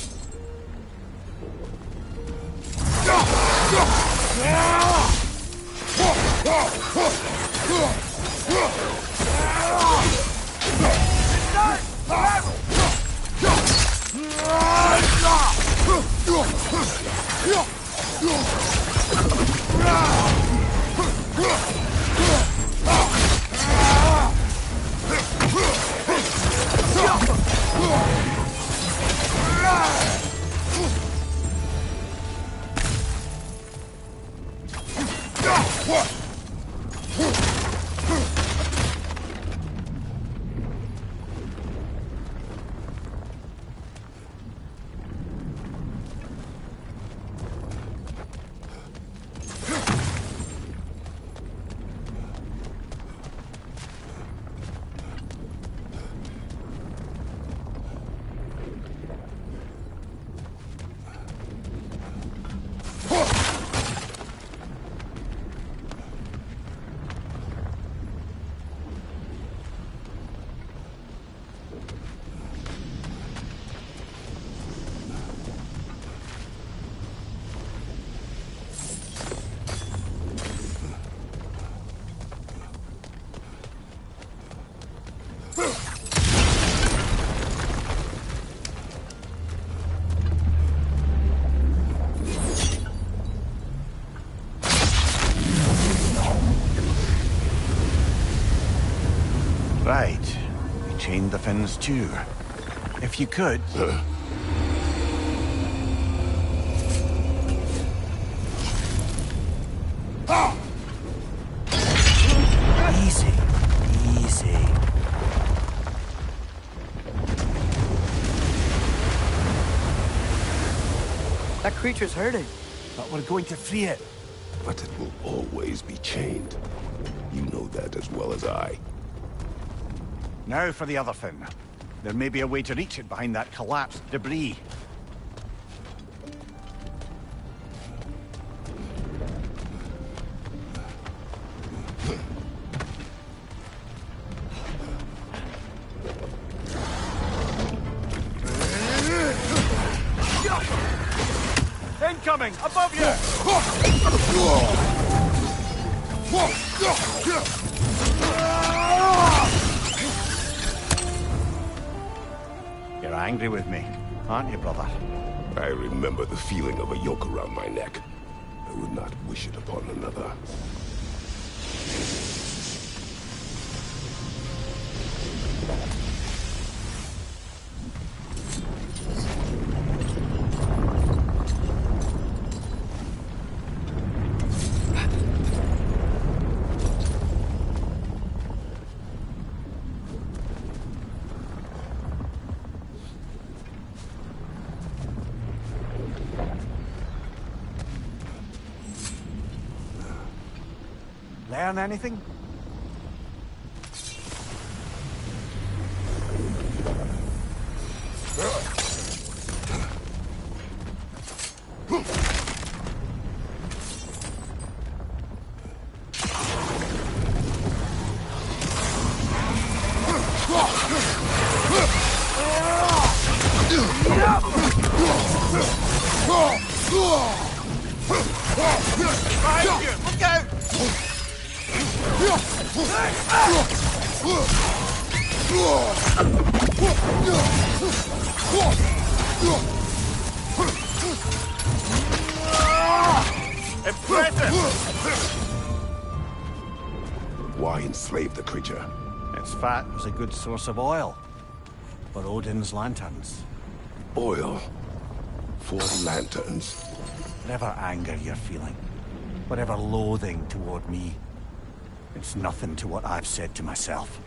Right. You chained the fins too. If you could... Easy. Easy. That creature's hurting. But we're going to free it. But it will always be chained. You know that as well as I. Now for the other fin. There may be a way to reach it behind that collapsed debris. Incoming! Above you! You're angry with me, aren't you, brother? I remember the feeling of a yoke around my neck. I would not wish it upon another. Learn anything? Behind you! Look out! Impressive! Why enslave the creature? Its fat was a good source of oil for Odin's lanterns. Oil. For lanterns. Whatever anger you're feeling, whatever loathing toward me, it's nothing to what I've said to myself.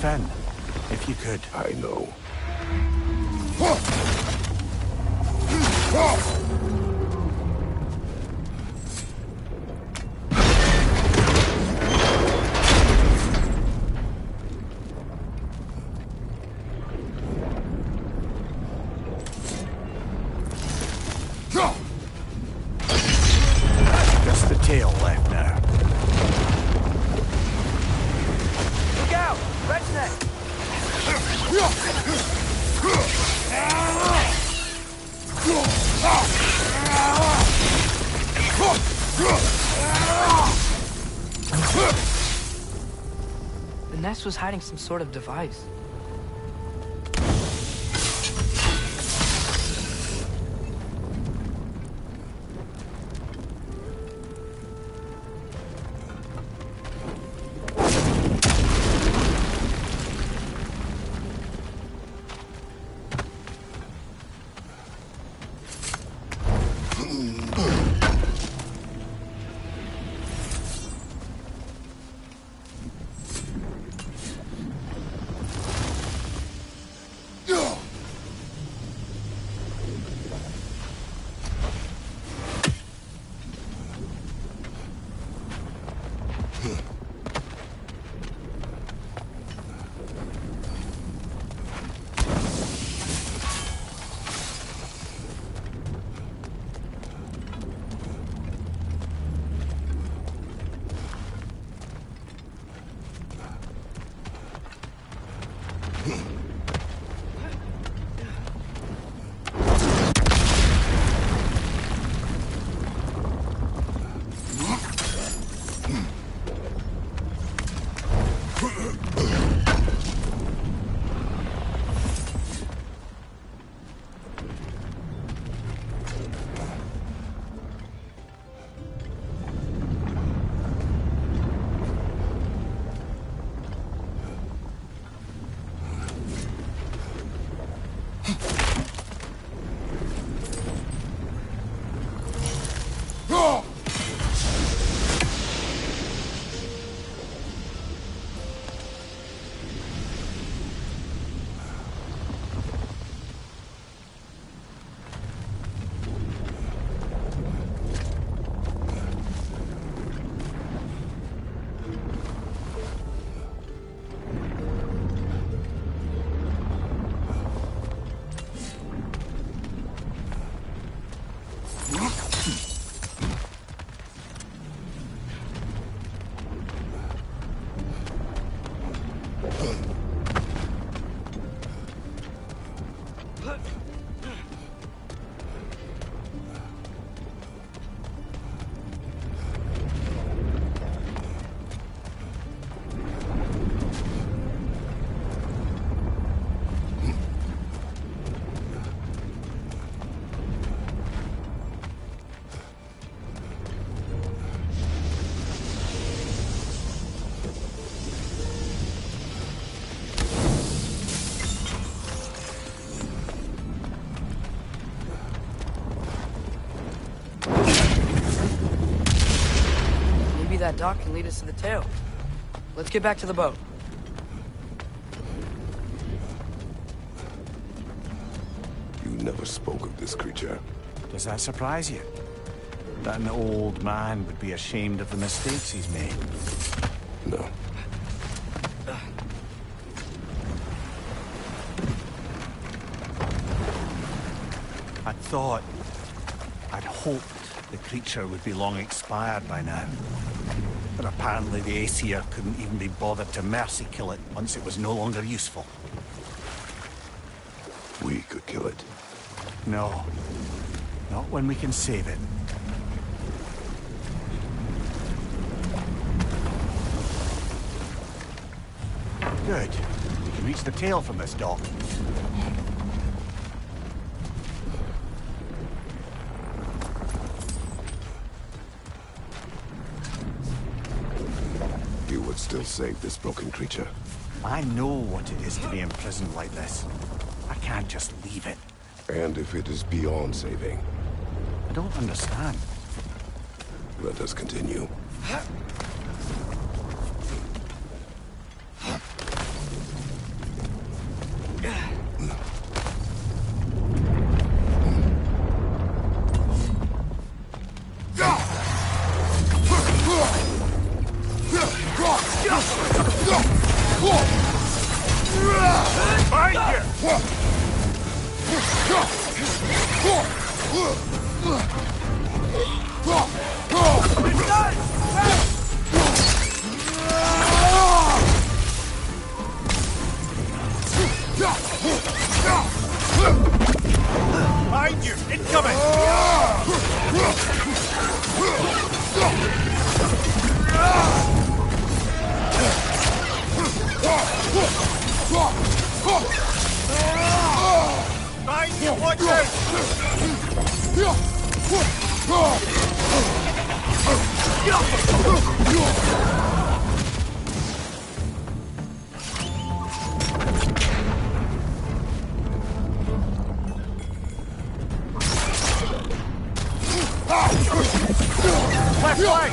Finn, if you could. I know. Just the tail left now. Look out! Redneck! The nest was hiding some sort of device. That dock can lead us to the tail. Let's get back to the boat. You never spoke of this creature. Does that surprise you? That an old man would be ashamed of the mistakes he's made? No. I'd hoped the creature would be long expired by now. But apparently the Aesir couldn't even be bothered to mercy kill it once it was no longer useful. We could kill it. No. Not when we can save it. Good. We can reach the tail from this dock. You would still save this broken creature. I know what it is to be imprisoned like this. I can't just leave it. And if it is beyond saving, I don't understand. let us continue. Find you! Behind you! Incoming! Behind you! Watch out! Left flank!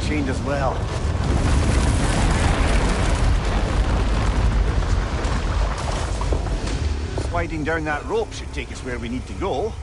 Chained as well. Sliding down that rope should take us where we need to go.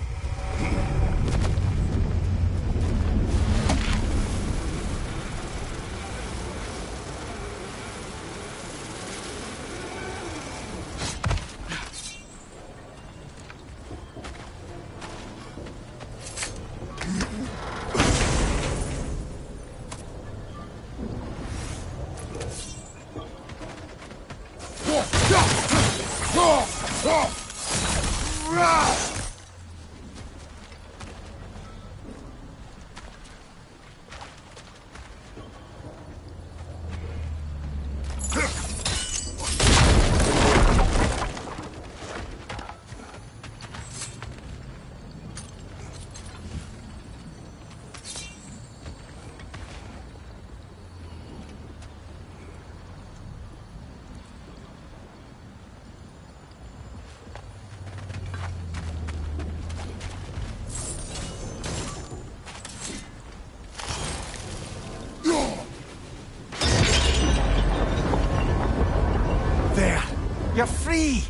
You're free!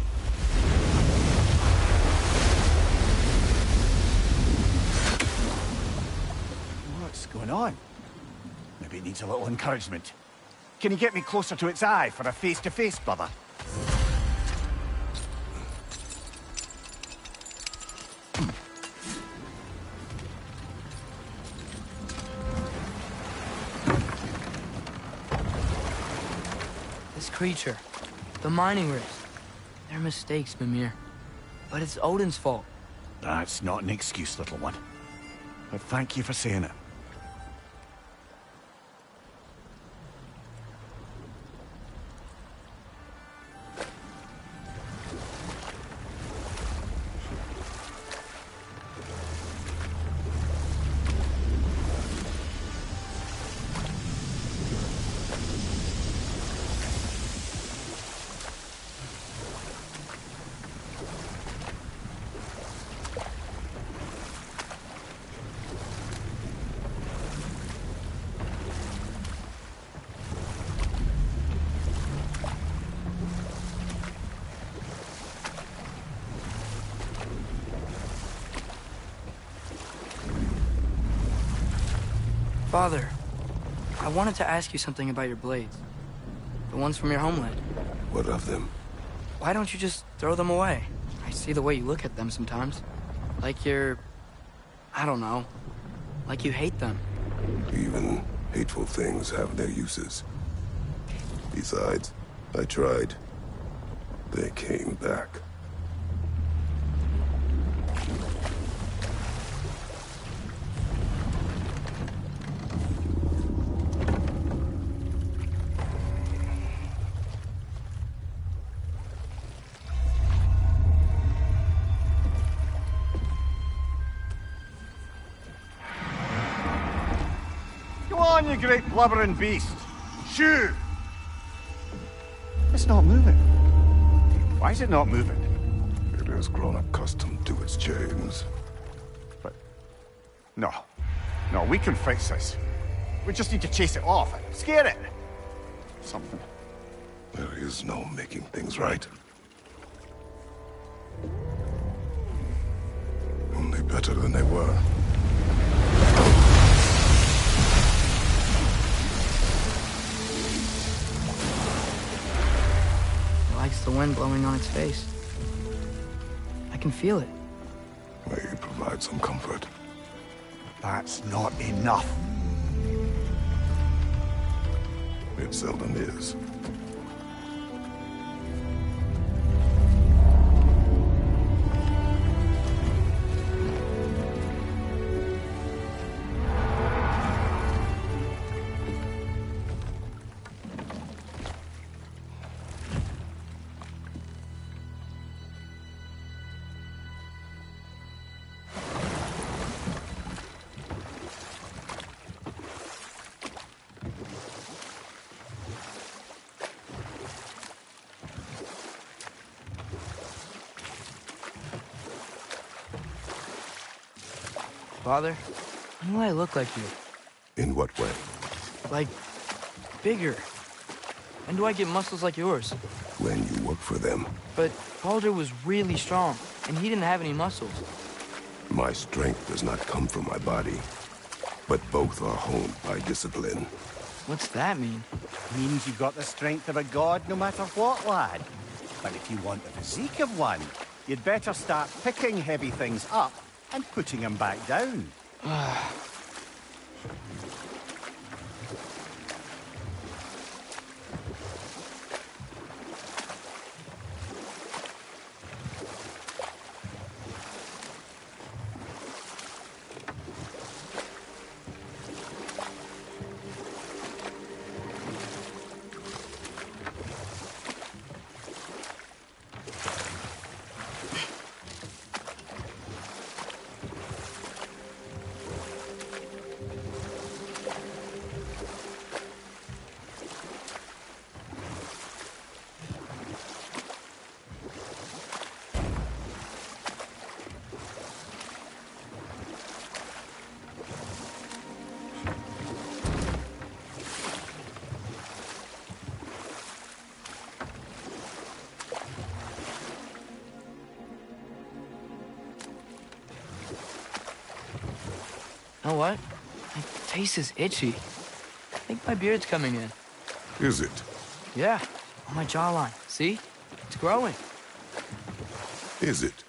What's going on? Maybe it needs a little encouragement. Can you get me closer to its eye for a face-to-face, brother? This creature, the mining rigs, they're mistakes, Mimir. But it's Odin's fault. That's not an excuse, little one. But thank you for saying it. Father, I wanted to ask you something about your blades. The ones from your homeland. What of them? Why don't you just throw them away? I see the way you look at them sometimes. Like you're... I don't know. Like you hate them. Even hateful things have their uses. Besides, I tried. They came back. Go on, you great blubbering beast. Shoo! It's not moving. Why is it not moving? It has grown accustomed to its chains. But... No. No, we can fix this. We just need to chase it off. Scare it. Something. There is no making things right. Only better than they were. It likes the wind blowing on its face. I can feel it. May it provide some comfort. That's not enough. It seldom is. Father, when will I look like you? In what way? Like, bigger. When do I get muscles like yours? When you work for them. But Baldur was really strong, and he didn't have any muscles. My strength does not come from my body, but both are honed by discipline. What's that mean? Means you've got the strength of a god no matter what, lad. But if you want the physique of one, you'd better start picking heavy things up and putting them back down. You know what? My face is itchy. I think my beard's coming in. Is it? Yeah, on my jawline. See? It's growing. Is it?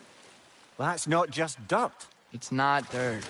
That's not just dirt. It's not dirt.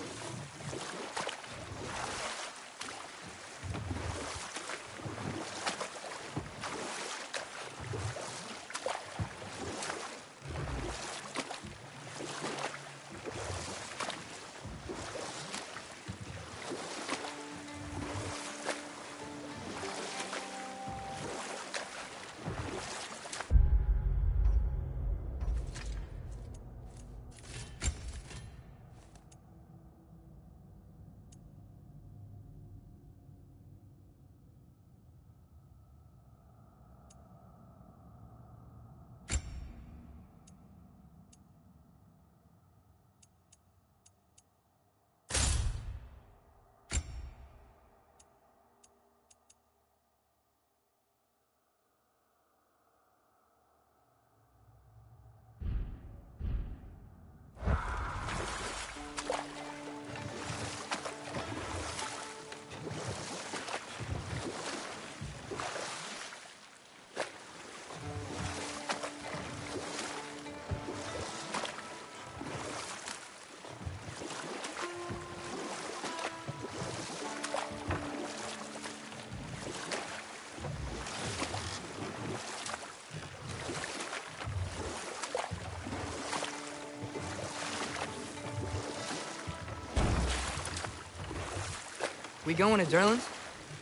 We going to Derlin's?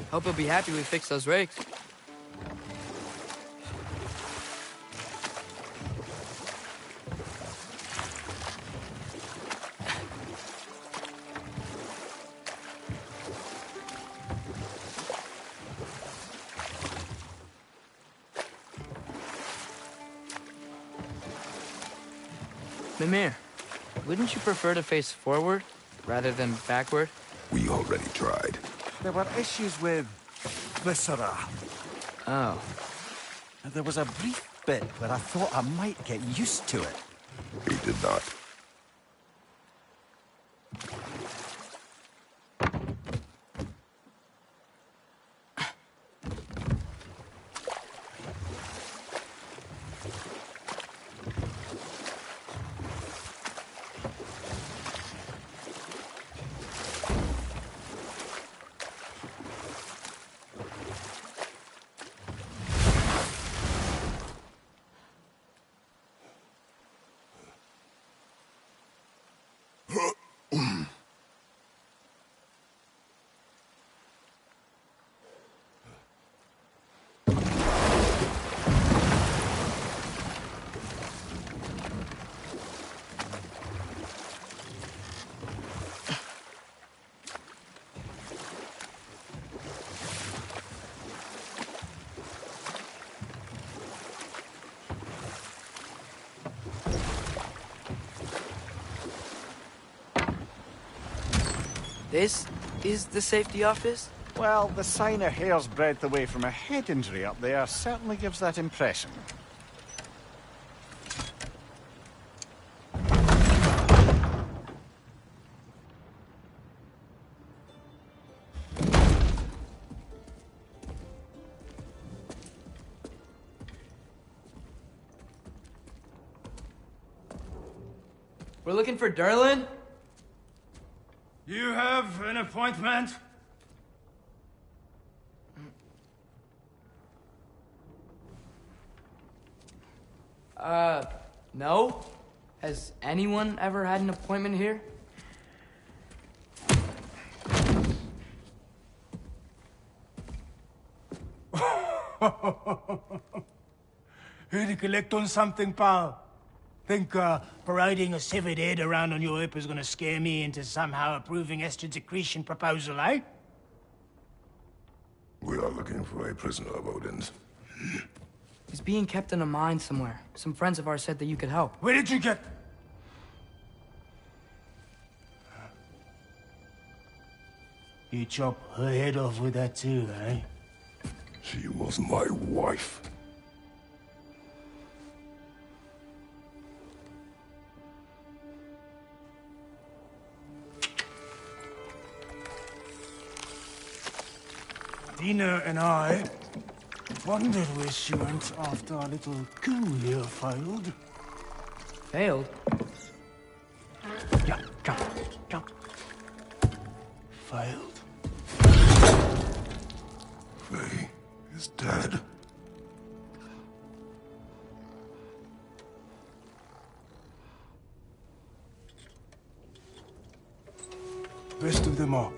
Hope he'll be happy we fixed those rakes. Mimir, wouldn't you prefer to face forward rather than backward? We already tried. There were issues with Viscera. Oh. There was a brief bit where I thought I might get used to it. We did not. This is the safety office? Well, the sign a hair's breadth away from a head injury up there certainly gives that impression. We're looking for Derlin? You have an appointment? No. Has anyone ever had an appointment here? Here to collect on something, pal? Think parading a severed head around on your hip is gonna scare me into somehow approving Esther's accretion proposal, eh? We are looking for a prisoner of Odin's. He's being kept in a mine somewhere. Some friends of ours said that you could help. Where did you get... You chop her head off with that too, eh? She was my wife. Dina and I wondered where she went after our little coup here failed. Failed? Yeah, come. Failed. Faye is dead. Best of them all.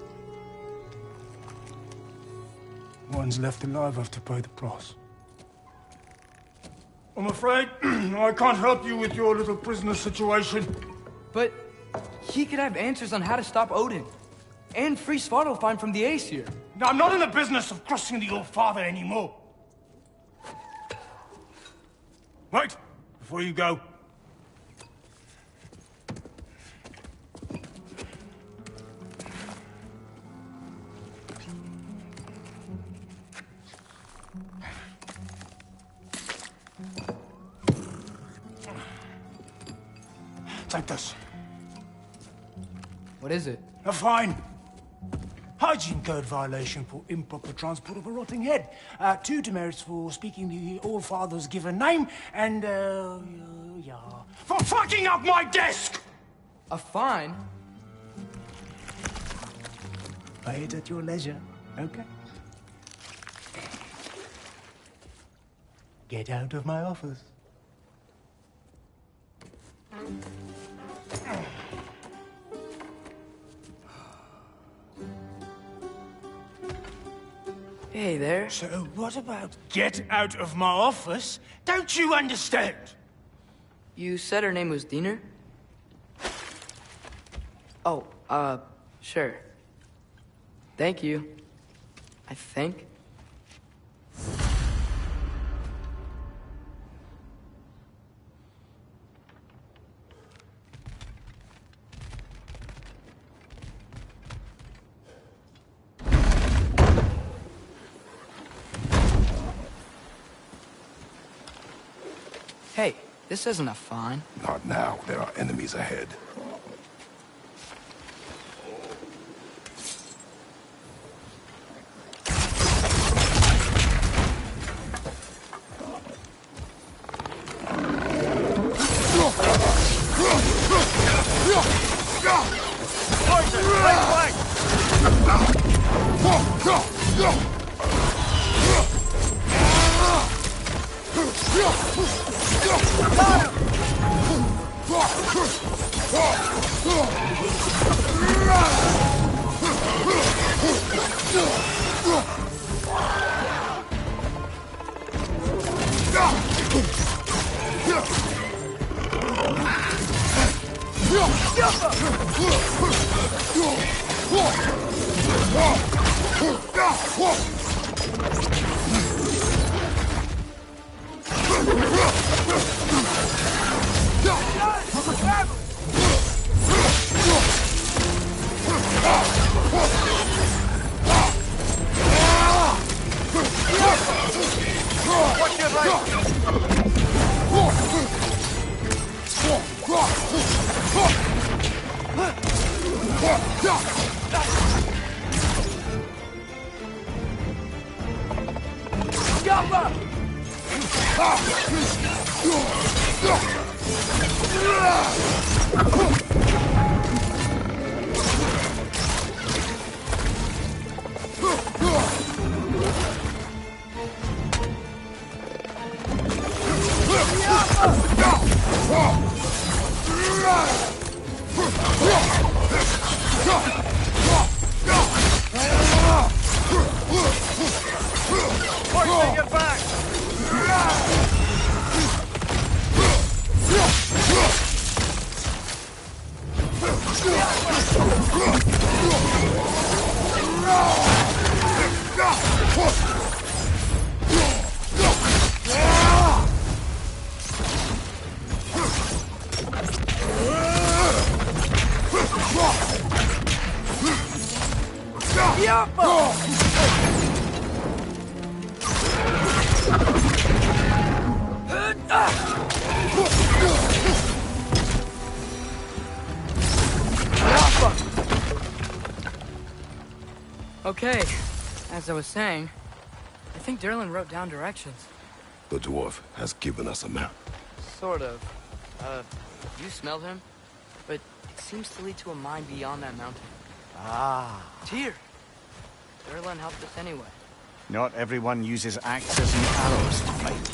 One's left alive have to pay the price. I'm afraid I can't help you with your little prisoner situation. But he could have answers on how to stop Odin. And free Svartalfheim from the Aesir. Now, I'm not in the business of crossing the old father anymore. Wait, before you go. Take this. What is it? A fine. Hygiene code violation for improper transport of a rotting head. 2 demerits for speaking the All-Father's given name, and, yeah... for fucking up my desk! A fine? Pay it at your leisure, okay? Get out of my office. Hey there. So what about get out of my office? Don't you understand? You said her name was Diener? Oh, sure. Thank you. I think. Hey, this isn't a fine. Not now. There are enemies ahead. Okay, as I was saying, I think Derlin wrote down directions. The dwarf has given us a map. Sort of. You smelled him? But it seems to lead to a mine beyond that mountain. Ah. Tyr! Derlin helped us anyway. Not everyone uses axes and arrows to fight.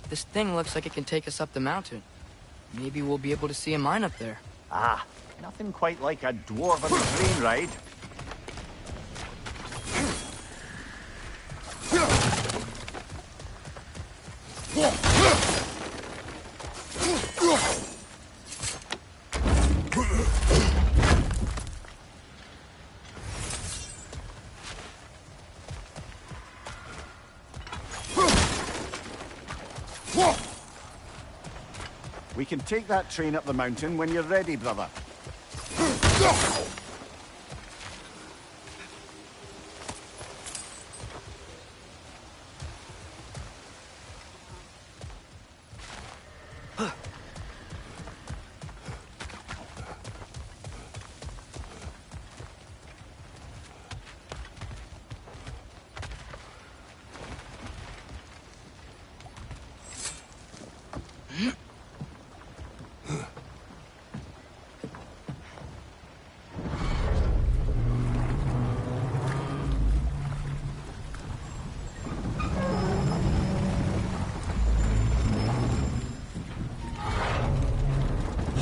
This thing looks like it can take us up the mountain. Maybe we'll be able to see a mine up there. Ah, nothing quite like a dwarven train ride. We can take that train up the mountain when you're ready, brother.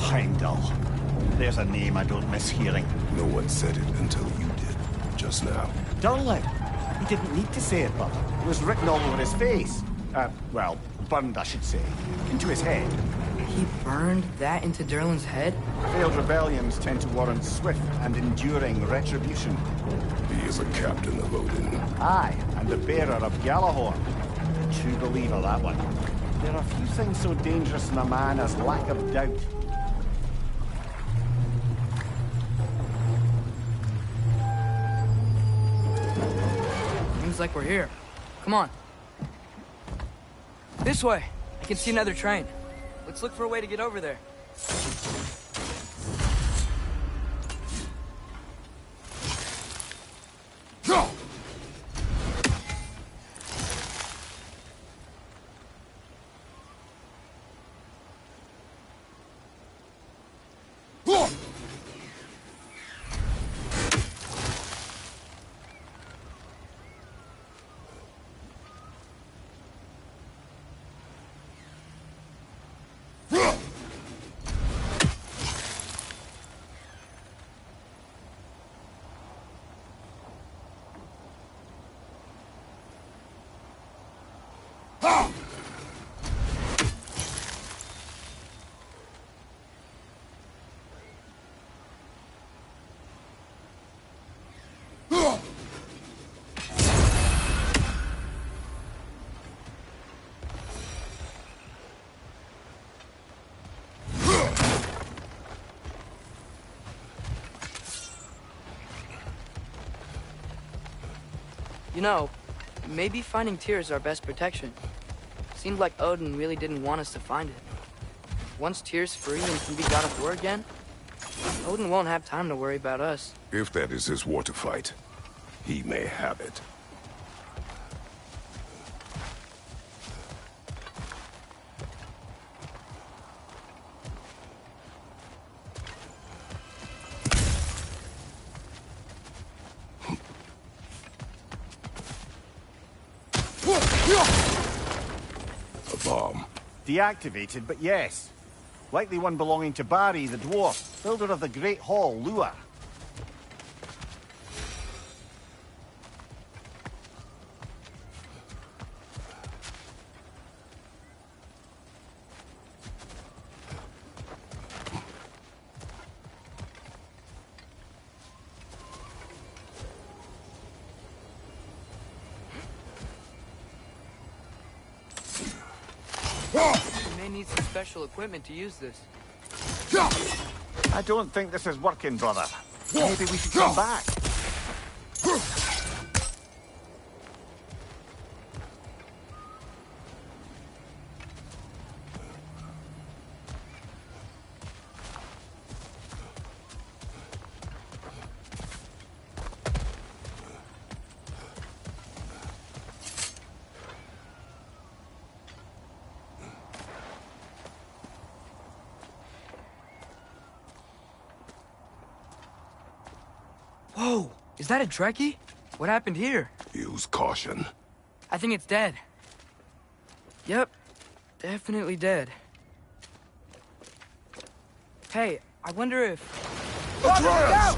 Heimdall. There's a name I don't miss hearing. No one said it until you did, just now. Durlin. He didn't need to say it, but it was written all over his face. Well, burned, I should say. Into his head. He burned that into Durlin's head? Failed rebellions tend to warrant swift and enduring retribution. He is a captain of Odin. Aye, and the bearer of Galahorn. A true believer, that one. There are few things so dangerous in a man as lack of doubt. Seems like we're here. Come on. This way. I can see another train. Let's look for a way to get over there. You know, maybe finding Tyr is our best protection. Seemed like Odin really didn't want us to find it. Once Tyr's free and can be god of war again, Odin won't have time to worry about us. If that is his war to fight, he may have it. A bomb. Deactivated, but yes. Likely one belonging to Barry, the dwarf, builder of the Great Hall, Lua. We may need some special equipment to use this. I don't think this is working, brother. Maybe we should come back. Whoa, is that a Trekkie? What happened here? Use caution. I think it's dead. Yep, definitely dead. Hey, I wonder if... Atreus!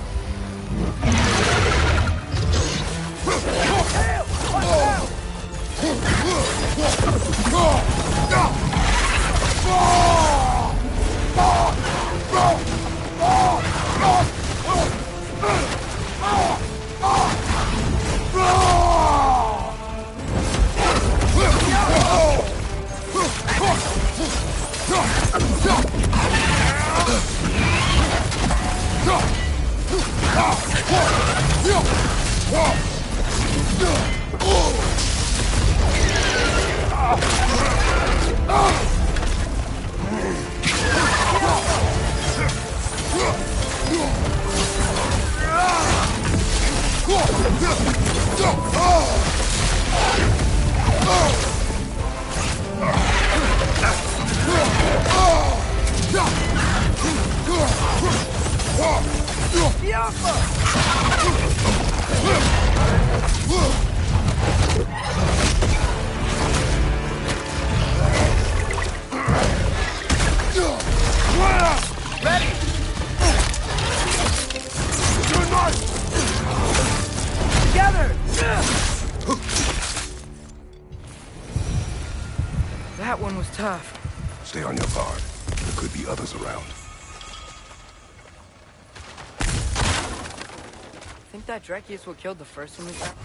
That one was tough. Stay on your guard. There could be others around. Think that Trekkie is what killed the first one we found?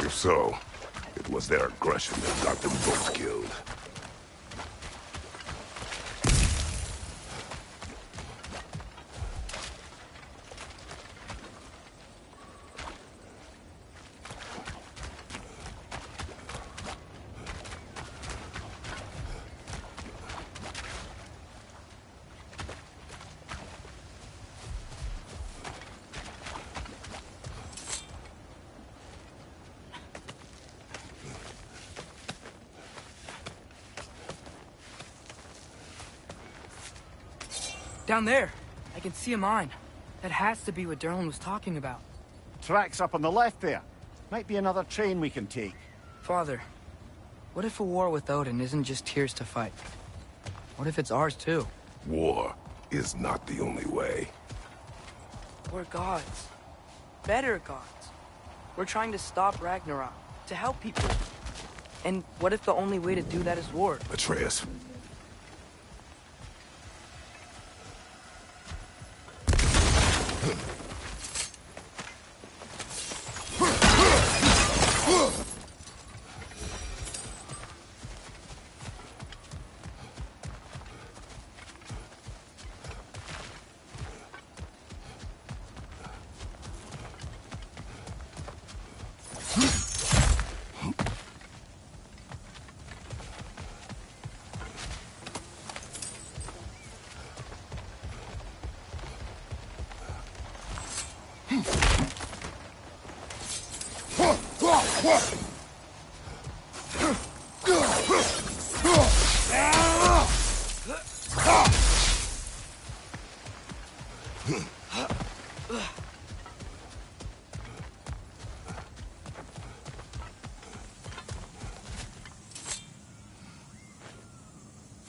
If so, it was their aggression that got them both killed. Down there, I can see a mine. That has to be what Derlin was talking about. Tracks up on the left there. Might be another train we can take. Father, what if a war with Odin isn't just Tyr's to fight? What if it's ours too? War is not the only way. We're gods. Better gods. We're trying to stop Ragnarok, to help people. And what if the only way to do that is war? Atreus.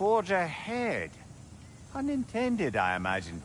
Forge ahead. Unintended, I imagine.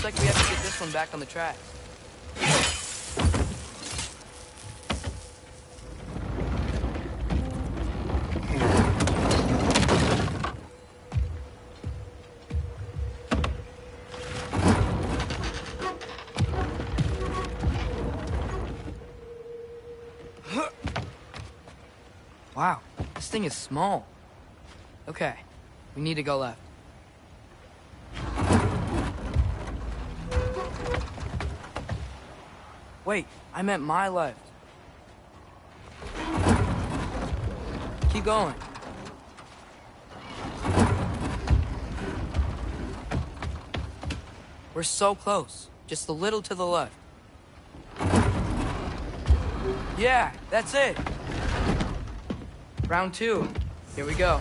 like we have to get this one back on the track. Wow, this thing is small. Okay, we need to go left. Wait, I meant my left. Keep going. We're so close. Just a little to the left. Yeah, that's it. Round 2. Here we go.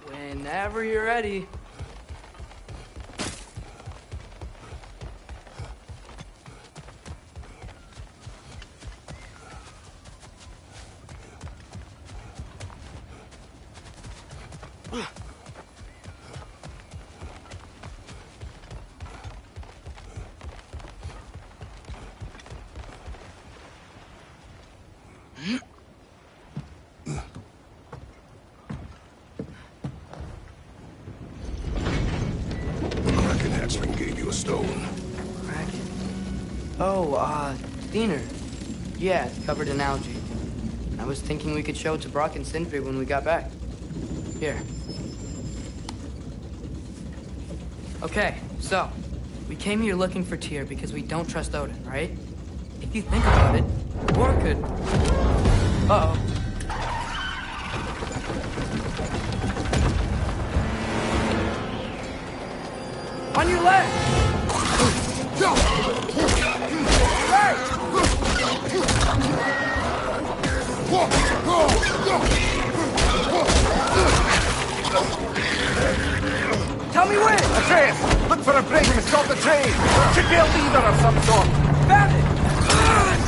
Whenever you're ready. Diener. Yeah, it's covered in algae. I was thinking we could show it to Brock and Sindri when we got back. Here. Okay, so, we came here looking for Tyr because we don't trust Odin, right? If you think about it, War could... Uh-oh. On your left! Tell me when! Atreus! Look for a break to stop the train! Should be a leader of some sort! Found it!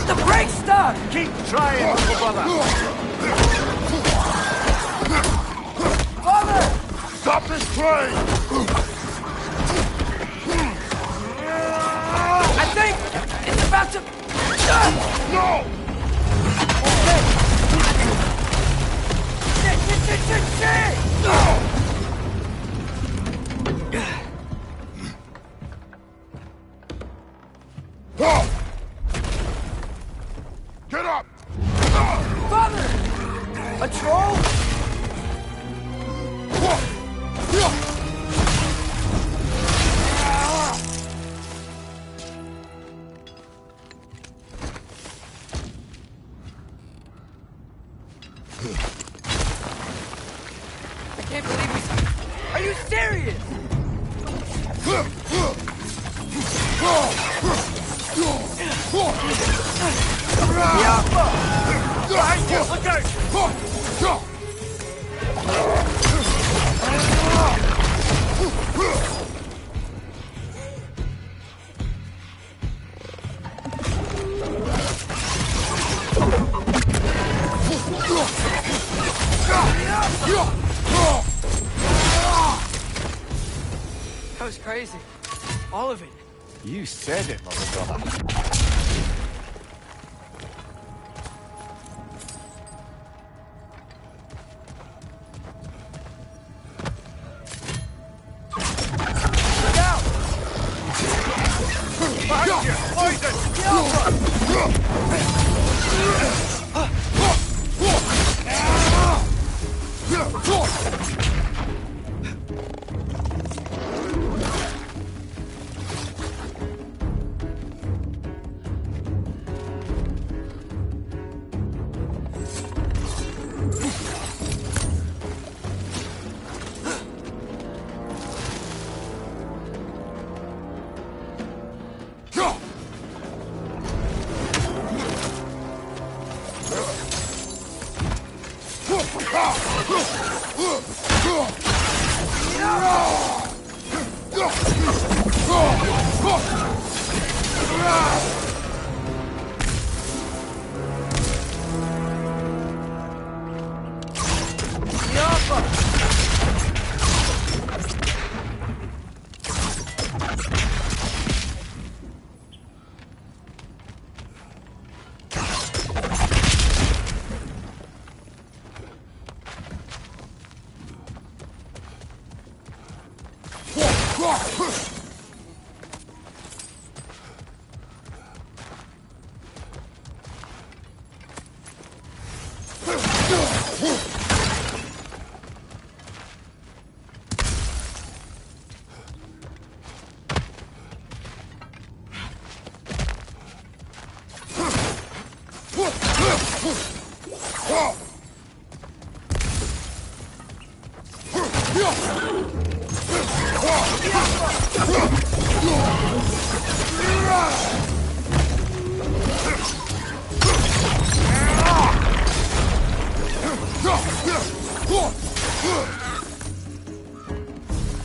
The brake's stuck! Keep trying, little brother! Father! Stop this train! I think it's about to... No! Okay! Shit! No! Get up! Father! A troll? I can't believe we... Are you serious? Behind you! Look out! That was crazy. All of it. You said it, little brother.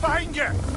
Behind you!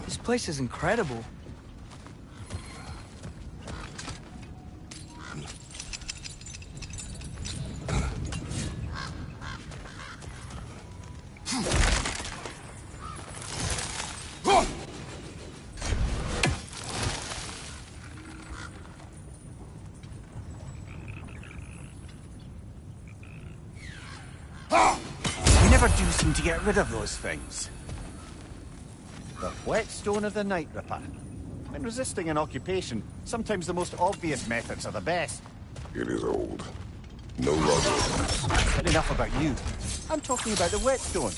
This place is incredible. You never do seem to get rid of those things. The whetstone of the Night Ripper. When resisting an occupation, sometimes the most obvious methods are the best. It is old. No longer. But enough about you. I'm talking about the whetstone.